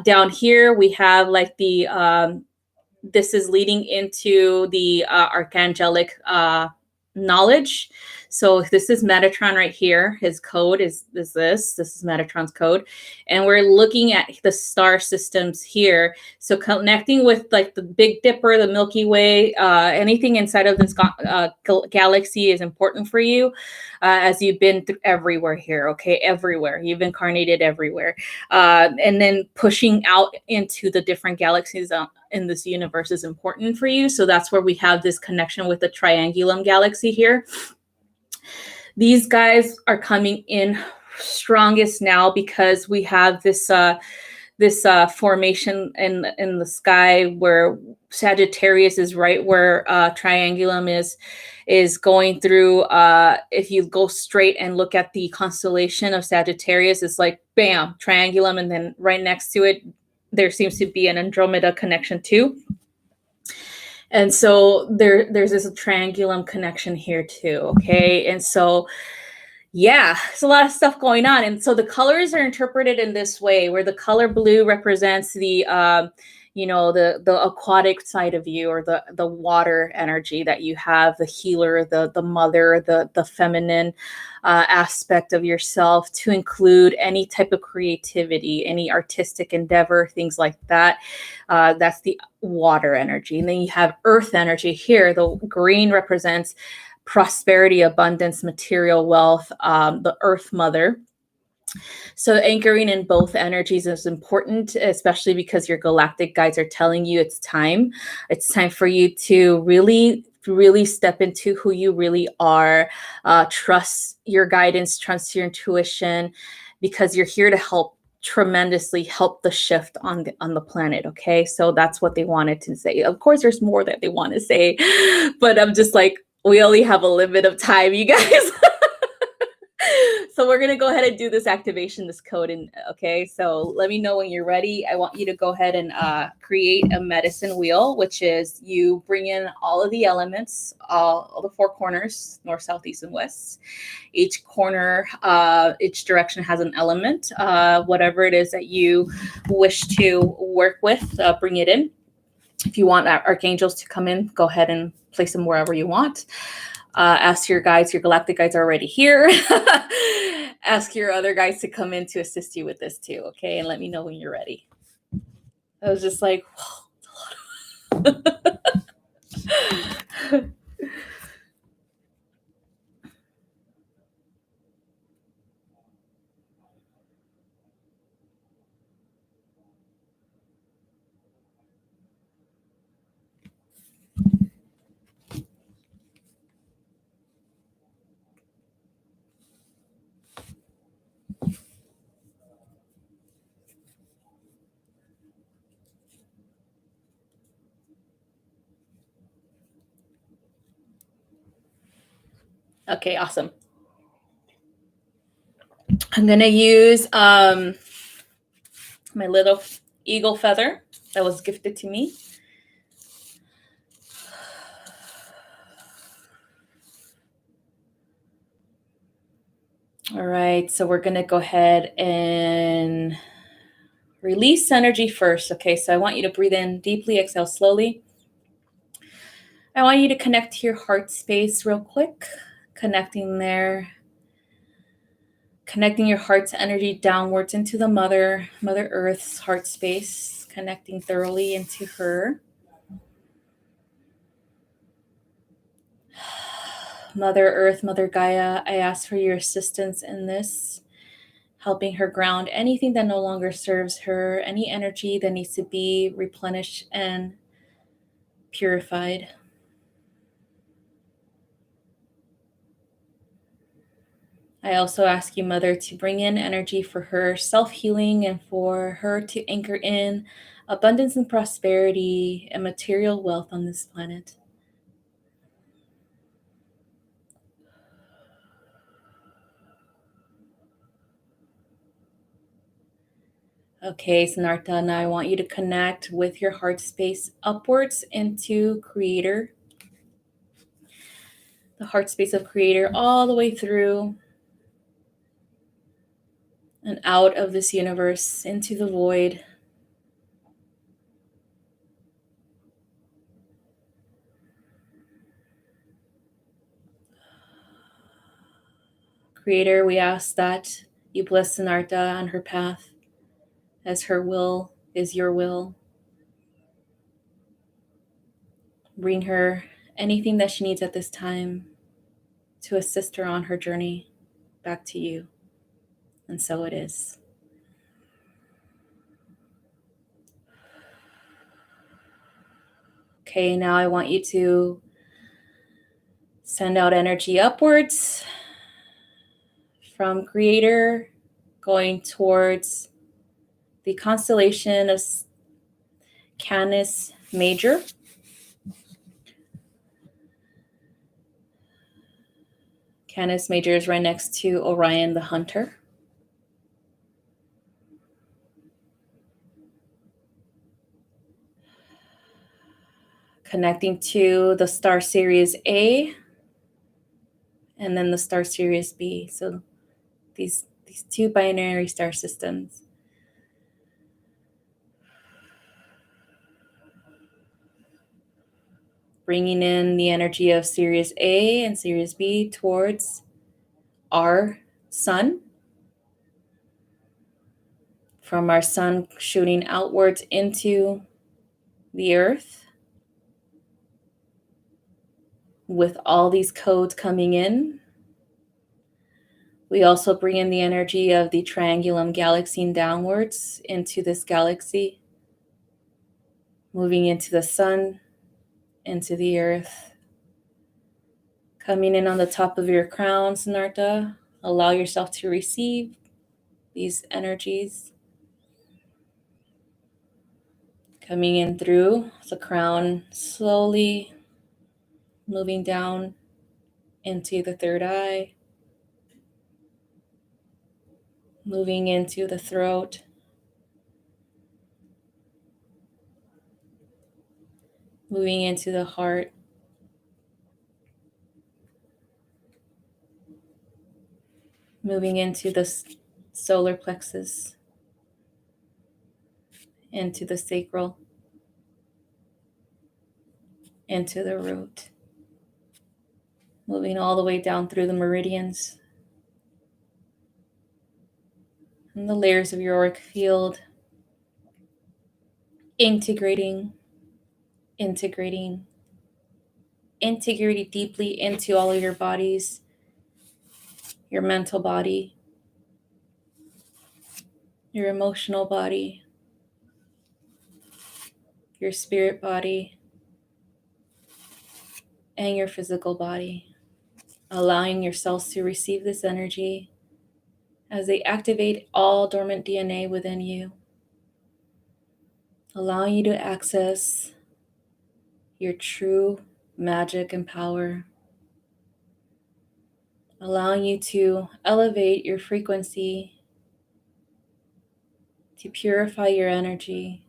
Down here, we have like this is leading into the archangelic knowledge. So this is Metatron right here. His code is this is Metatron's code. And we're looking at the star systems here. So connecting with like the Big Dipper, the Milky Way, anything inside of this galaxy is important for you as you've been everywhere here, okay? Everywhere. You've incarnated everywhere. And then pushing out into the different galaxies in this universe is important for you. So that's where we have this connection with the Triangulum galaxy here. These guys are coming in strongest now because we have this formation in the sky where Sagittarius is right where Triangulum is going through. If you go straight and look at the constellation of Sagittarius, it's like bam, Triangulum, and then right next to it, there seems to be an Andromeda connection too. And so there's this Triangulum connection here too. Okay, and so yeah, there's a lot of stuff going on. And so the colors are interpreted in this way, where the color blue represents the the aquatic side of you, or the water energy that you have, the healer, the mother, the feminine aspect of yourself, to include any type of creativity, any artistic endeavor, things like that. That's the water energy. And then you have earth energy here. The green represents prosperity, abundance, material wealth, the earth mother. So anchoring in both energies is important, especially because your galactic guides are telling you it's time. It's time for you to really step into who you really are. Trust your guidance, trust your intuition, because you're here to tremendously help the shift on the planet. Okay, so that's what they wanted to say. Of course there's more that they want to say, but I'm just like, we only have a limit of time, you guys. So we're going to go ahead and do this activation, this code. And okay, so let me know when you're ready. I want you to go ahead and create a medicine wheel, which is you bring in all of the elements, all the four corners, north, south, east, and west. Each corner, each direction has an element. Whatever it is that you wish to work with, bring it in. If you want archangels to come in, go ahead and place them wherever you want. Ask your guides, your galactic guides are already here. Ask your other guides to come in to assist you with this too, okay? And let me know when you're ready. I was just like, whoa. Okay, awesome. I'm going to use my little eagle feather that was gifted to me. All right, so we're going to go ahead and release energy first. Okay, so I want you to breathe in deeply, exhale slowly. I want you to connect to your heart space real quick, connecting there. Connecting your heart's energy downwards into the Mother Earth's heart space, connecting thoroughly into her. Mother Earth, Mother Gaia, I ask for your assistance in this, helping her ground anything that no longer serves her, any energy that needs to be replenished and purified. I also ask you, Mother, to bring in energy for her self-healing and for her to anchor in abundance and prosperity and material wealth on this planet. Okay, Snarta, now I want you to connect with your heart space upwards into Creator. The heart space of Creator all the way through and out of this universe into the void. Creator, we ask that you bless Snarta on her path, as her will is your will. Bring her anything that she needs at this time to assist her on her journey back to you. And so it is. Okay, now I want you to send out energy upwards from Creator, going towards the constellation of Canis Major. Canis Major is right next to Orion the Hunter. Connecting to the star series A and then the star series B. So these two binary star systems. Bringing in the energy of Series A and Series B towards our sun. From our sun shooting outwards into the earth. With all these codes coming in, we also bring in the energy of the triangulum galaxy downwards into this galaxy, moving into the sun, into the earth. Coming in on the top of your crown, Siddhartha. Allow yourself to receive these energies. Coming in through the crown, slowly moving down into the third eye. Moving into the throat. Moving into the heart. Moving into the solar plexus. Into the sacral. Into the root. Moving all the way down through the meridians. And the layers of your auric field. Integrating deeply into all of your bodies, your mental body, your emotional body, your spirit body, and your physical body, allowing yourselves to receive this energy as they activate all dormant DNA within you, allowing you to access your true magic and power, allowing you to elevate your frequency, to purify your energy,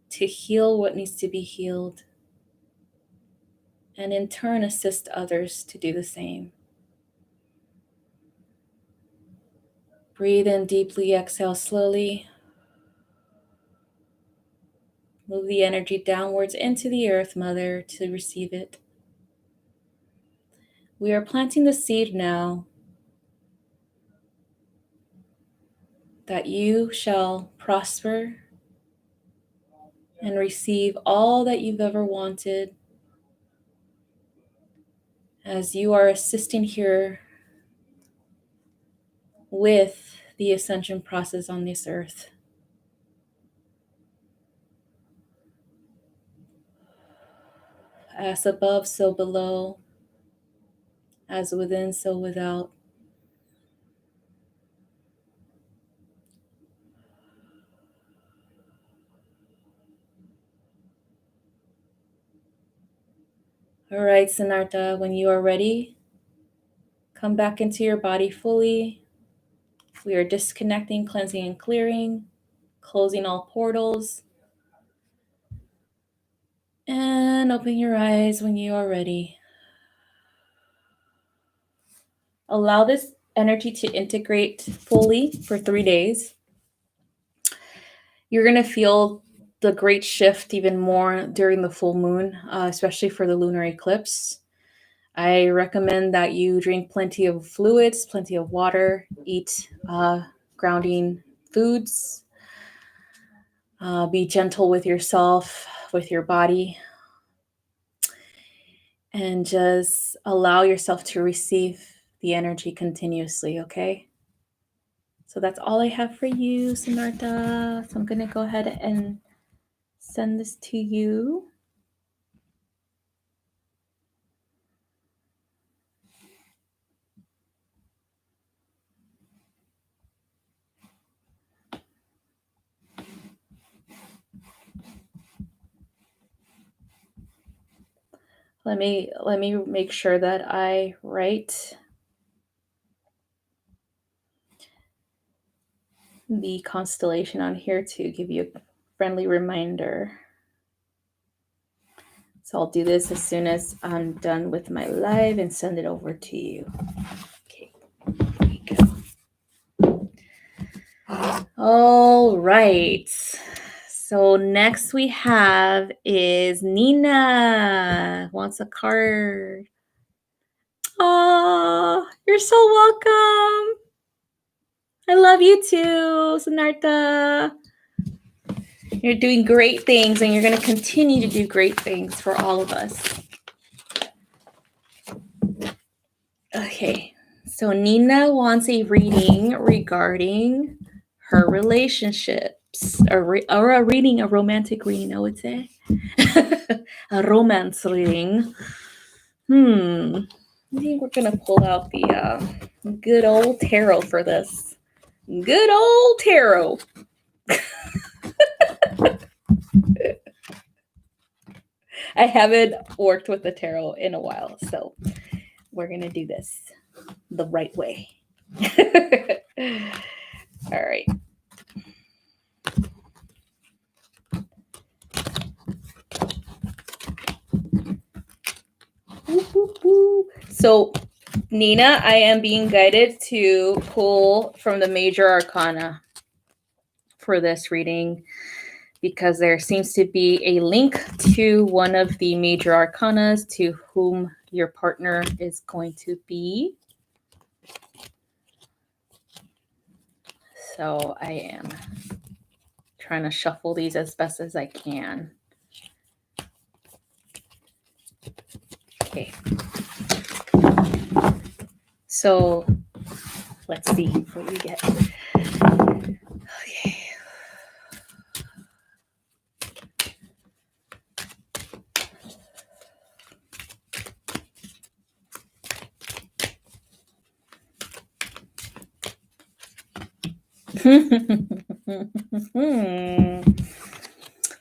to heal what needs to be healed, and in turn assist others to do the same. Breathe in deeply, exhale slowly. Move the energy downwards into the earth, Mother, to receive it. We are planting the seed now that you shall prosper and receive all that you've ever wanted as you are assisting here with the ascension process on this earth. As above, so below. As within, so without. All right, Siddhartha, when you are ready, come back into your body fully. We are disconnecting, cleansing, and clearing, closing all portals. And open your eyes when you are ready. Allow this energy to integrate fully for 3 days. You're going to feel the great shift even more during the full moon, especially for the lunar eclipse. I recommend that you drink plenty of fluids, plenty of water, eat grounding foods, be gentle with yourself, with your body, and just allow yourself to receive the energy continuously, okay? So that's all I have for you, Siddhartha. So I'm going to go ahead and send this to you. Let me make sure that I write the constellation on here to give you a friendly reminder. So I'll do this as soon as I'm done with my live and send it over to you. Okay, there we go. All right. So next we have is Nina wants a card. Oh, you're so welcome. I love you too, Sanarta. You're doing great things, and you're going to continue to do great things for all of us. Okay, so Nina wants a reading regarding her relationships, or a reading, a romantic reading, I would say. A romance reading. I think we're going to pull out the good old tarot for this. Good old tarot. I haven't worked with the tarot in a while, so we're going to do this the right way. All right. So, Nina, I am being guided to pull from the major arcana for this reading because there seems to be a link to one of the major arcanas to whom your partner is going to be. So I am trying to shuffle these as best as I can. Okay. So let's see what we get. Okay.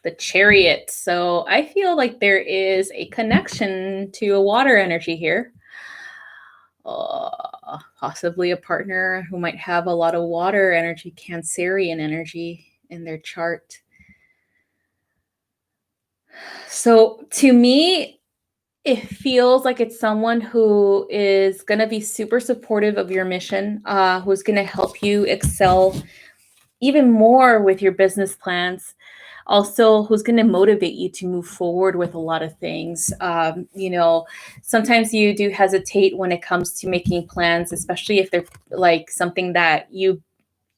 The Chariot. So I feel like there is a connection to a water energy here. Possibly a partner who might have a lot of water energy, Cancerian energy in their chart. So to me, it feels like it's someone who is going to be super supportive of your mission, who's going to help you excel even more with your business plans. Also, who's going to motivate you to move forward with a lot of things. Sometimes you do hesitate when it comes to making plans, especially if they're like something that you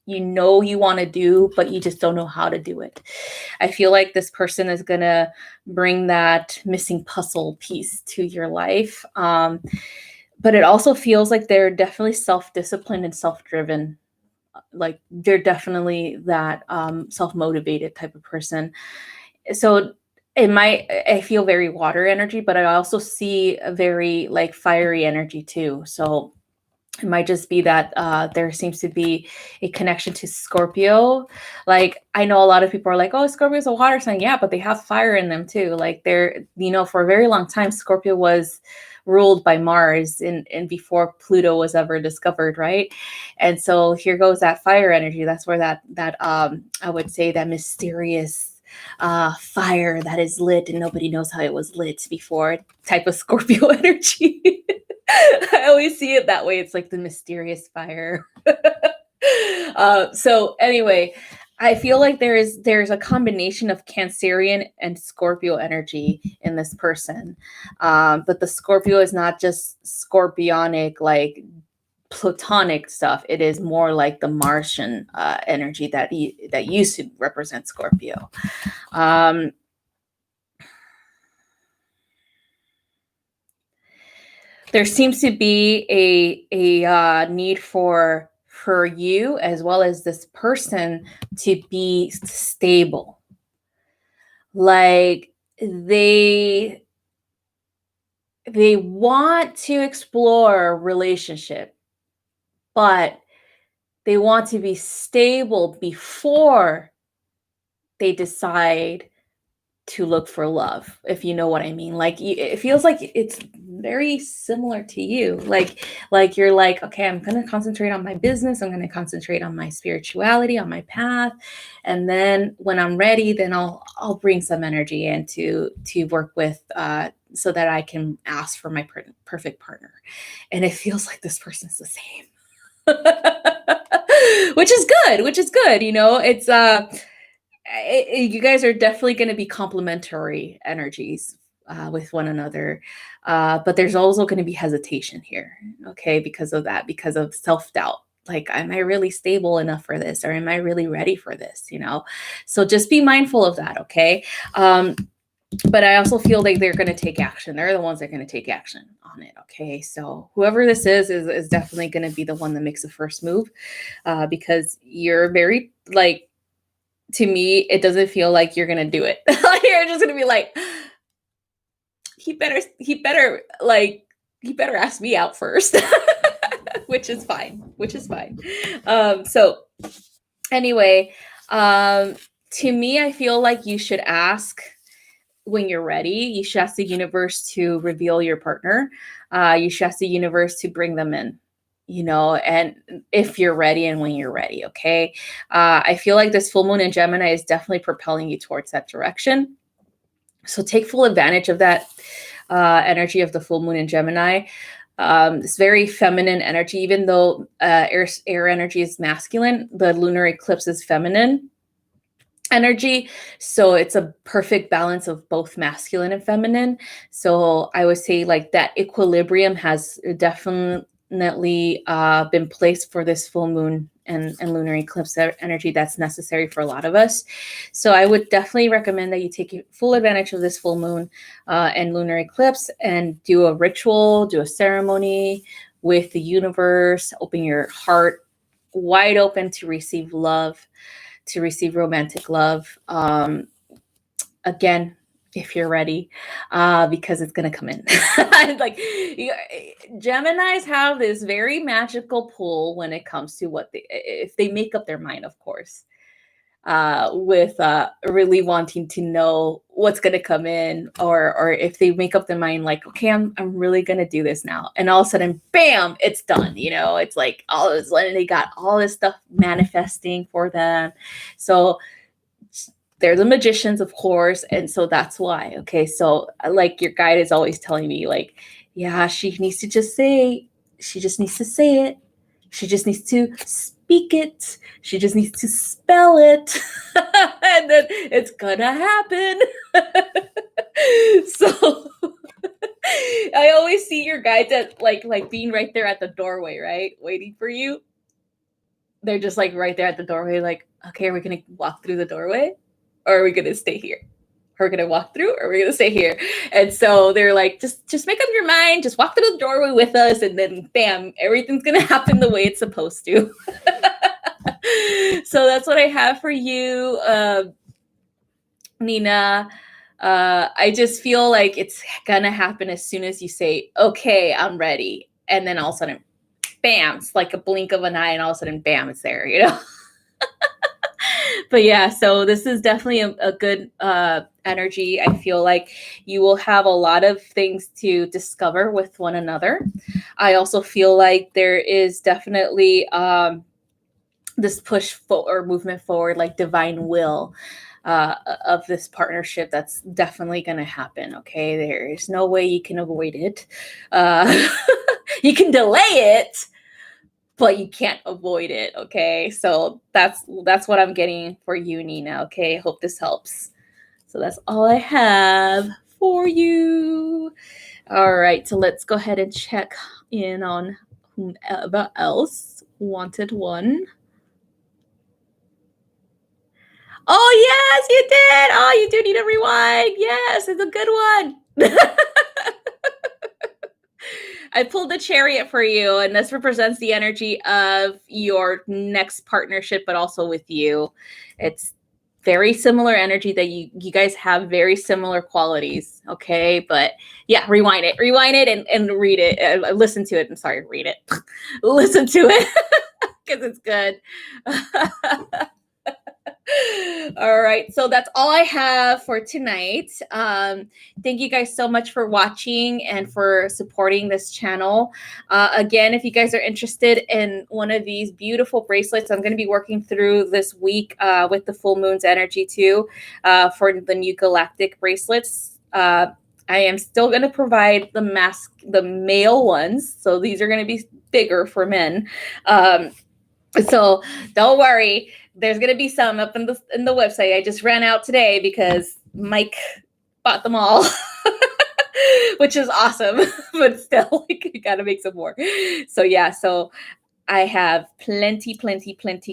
want to do, but you just don't know how to do it. I feel like this person is going to bring that missing puzzle piece to your life. But it also feels like they're definitely self-disciplined and self-driven. Like they're definitely that self-motivated type of person. So I feel very water energy, but I also see a very like fiery energy too. So it might just be that there seems to be a connection to Scorpio. Like I know a lot of people are like, oh, Scorpio is a water sign. Yeah, but they have fire in them too. Like they're, for a very long time, Scorpio was ruled by Mars and before Pluto was ever discovered, right? And so here goes that fire energy. That's where that I would say that mysterious fire that is lit and nobody knows how it was lit before type of Scorpio energy. I always see it that way. It's like the mysterious fire. So anyway, I feel like there's a combination of Cancerian and Scorpio energy in this person. But the Scorpio is not just scorpionic, like platonic stuff. It is more like the Martian energy that used to represent Scorpio. There seems to be a need for you as well as this person to be stable. Like they want to explore a relationship, but they want to be stable before they decide to look for love, if you know what I mean. Like it feels like it's very similar to you. Like you're like, okay, I'm going to concentrate on my business. I'm going to concentrate on my spirituality, on my path. And then when I'm ready, then I'll bring some energy in to work with, so that I can ask for my perfect partner. And it feels like this person's the same. Which is good. You know, it's, you guys are definitely going to be complementary energies with one another. But there's also going to be hesitation here, okay, because of that, because of self-doubt. Like, am I really stable enough for this? Or am I really ready for this? You know, so just be mindful of that, okay? But I also feel like they're going to take action. They're the ones that are going to take action on it, okay? So whoever this is definitely going to be the one that makes the first move, because you're very, like, to me, it doesn't feel like you're gonna do it. You're just gonna be like, he better ask me out first, which is fine. So anyway, to me, I feel like you should ask when you're ready. You should ask the universe to reveal your partner. You should ask the universe to bring them in, you know, and if you're ready and when you're ready, okay? I feel like this full moon in Gemini is definitely propelling you towards that direction. So take full advantage of that energy of the full moon in Gemini. It's very feminine energy, even though air energy is masculine, the lunar eclipse is feminine energy. So it's a perfect balance of both masculine and feminine. So I would say like that equilibrium has definitely been placed for this full moon and lunar eclipse energy that's necessary for a lot of us. So I would definitely recommend that you take full advantage of this full moon and lunar eclipse and do a ritual, do a ceremony with the universe, open your heart wide open to receive love, to receive romantic love. Again, if you're ready, because it's going to come in. Like, Geminis have this very magical pull when it comes to if they make up their mind, of course, with really wanting to know what's going to come in, or if they make up their mind, like, okay, I'm really going to do this now. And all of a sudden, bam, it's done. You know, it's like all of a sudden they got all this stuff manifesting for them. So they're the magicians, of course. And so that's why. Okay. So like your guide is always telling me, like, yeah, she just needs to say it. She just needs to speak it. She just needs to spell it. And then it's gonna happen. So I always see your guides at like being right there at the doorway, right? Waiting for you. They're just like right there at the doorway, like, okay, are we gonna walk through the doorway? Or are we going to stay here? Are we going to walk through or are we going to stay here? And so they're like, just make up your mind. Just walk through the doorway with us. And then bam, everything's going to happen the way it's supposed to. So that's what I have for you, Nina. I just feel like it's going to happen as soon as you say, okay, I'm ready. And then all of a sudden, bam, it's like a blink of an eye. And all of a sudden, bam, it's there, you know? But yeah, so this is definitely a good energy. I feel like you will have a lot of things to discover with one another. I also feel like there is definitely this push or movement forward, like divine will of this partnership that's definitely going to happen. Okay, there is no way you can avoid it. You can delay it, but you can't avoid it, okay? So that's what I'm getting for you, Nina, okay? Hope this helps. So that's all I have for you. All right, so let's go ahead and check in on whomever else wanted one. Oh, yes, you did. Oh, you do need a rewind. Yes, it's a good one. I pulled the Chariot for you, and this represents the energy of your next partnership, but also with you. It's very similar energy that you guys have very similar qualities. Okay. But yeah, rewind it and read it. Listen to it. I'm sorry, read it. Listen to it because it's good. All right, so that's all I have for tonight. Thank you guys so much for watching and for supporting this channel. Again, if you guys are interested in one of these beautiful bracelets, I'm going to be working through this week with the full moon's energy too, for the new galactic bracelets. I am still going to provide the male ones, so these are going to be bigger for men. So don't worry, there's gonna be some up in the website. I just ran out today because Mike bought them all, which is awesome. But still, like, you gotta make some more. So yeah, so I have plenty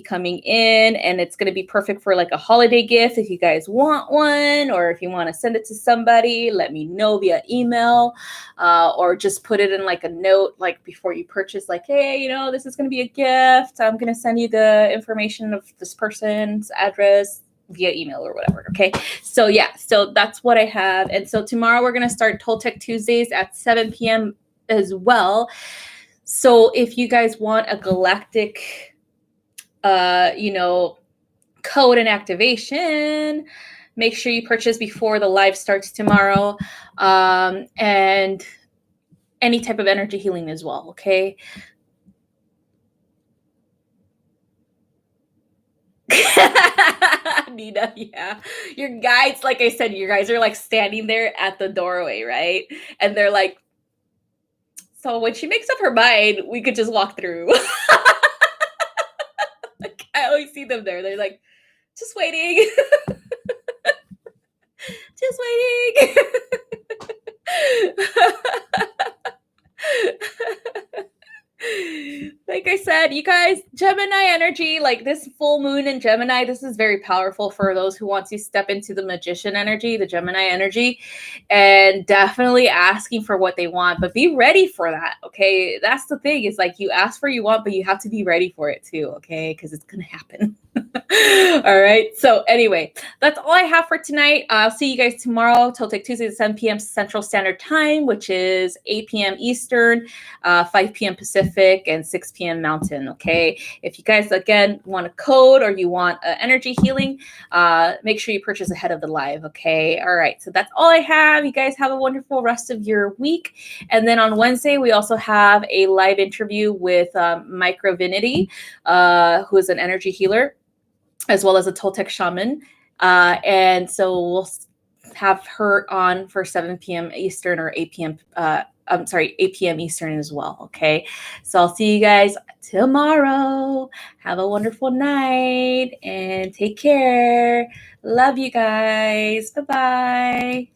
coming in, and it's going to be perfect for like a holiday gift. If you guys want one, or if you want to send it to somebody, let me know via email, or just put it in like a note, like before you purchase, like, hey, you know, this is going to be a gift. I'm going to send you the information of this person's address via email or whatever. Okay. So yeah, so that's what I have. And so tomorrow we're going to start TOLTEC Tuesdays at 7 p.m. as well. So if you guys want a galactic, code and activation, make sure you purchase before the live starts tomorrow, and any type of energy healing as well. Okay. Nina, yeah. Your guides, like I said, your guys are like standing there at the doorway, right? And they're like, so when she makes up her mind, we could just walk through. Like, I always see them there. They're like, just waiting. Just waiting. Like I said, you guys, Gemini energy, like this full moon in Gemini, this is very powerful for those who want to step into the magician energy, the Gemini energy, and definitely asking for what they want, but be ready for that. Okay. That's the thing. It's like you ask for you want, but you have to be ready for it too. Okay. Because it's going to happen. All right. So anyway, that's all I have for tonight. I'll see you guys tomorrow. TOLTEC Tuesday at 7 p.m. Central Standard Time, which is 8 p.m. Eastern, 5 p.m. Pacific, and 6 p.m. Mountain. Okay. If you guys, again, want a code or you want energy healing, make sure you purchase ahead of the live. Okay. All right. So that's all I have. You guys have a wonderful rest of your week. And then on Wednesday, we also have a live interview with Microvinity, who is an energy healer, as well as a TOLTEC shaman. And so we'll have her on for 7 p.m. Eastern or 8 p.m. 8 p.m. Eastern as well. Okay. So I'll see you guys tomorrow. Have a wonderful night and take care. Love you guys. Bye-bye.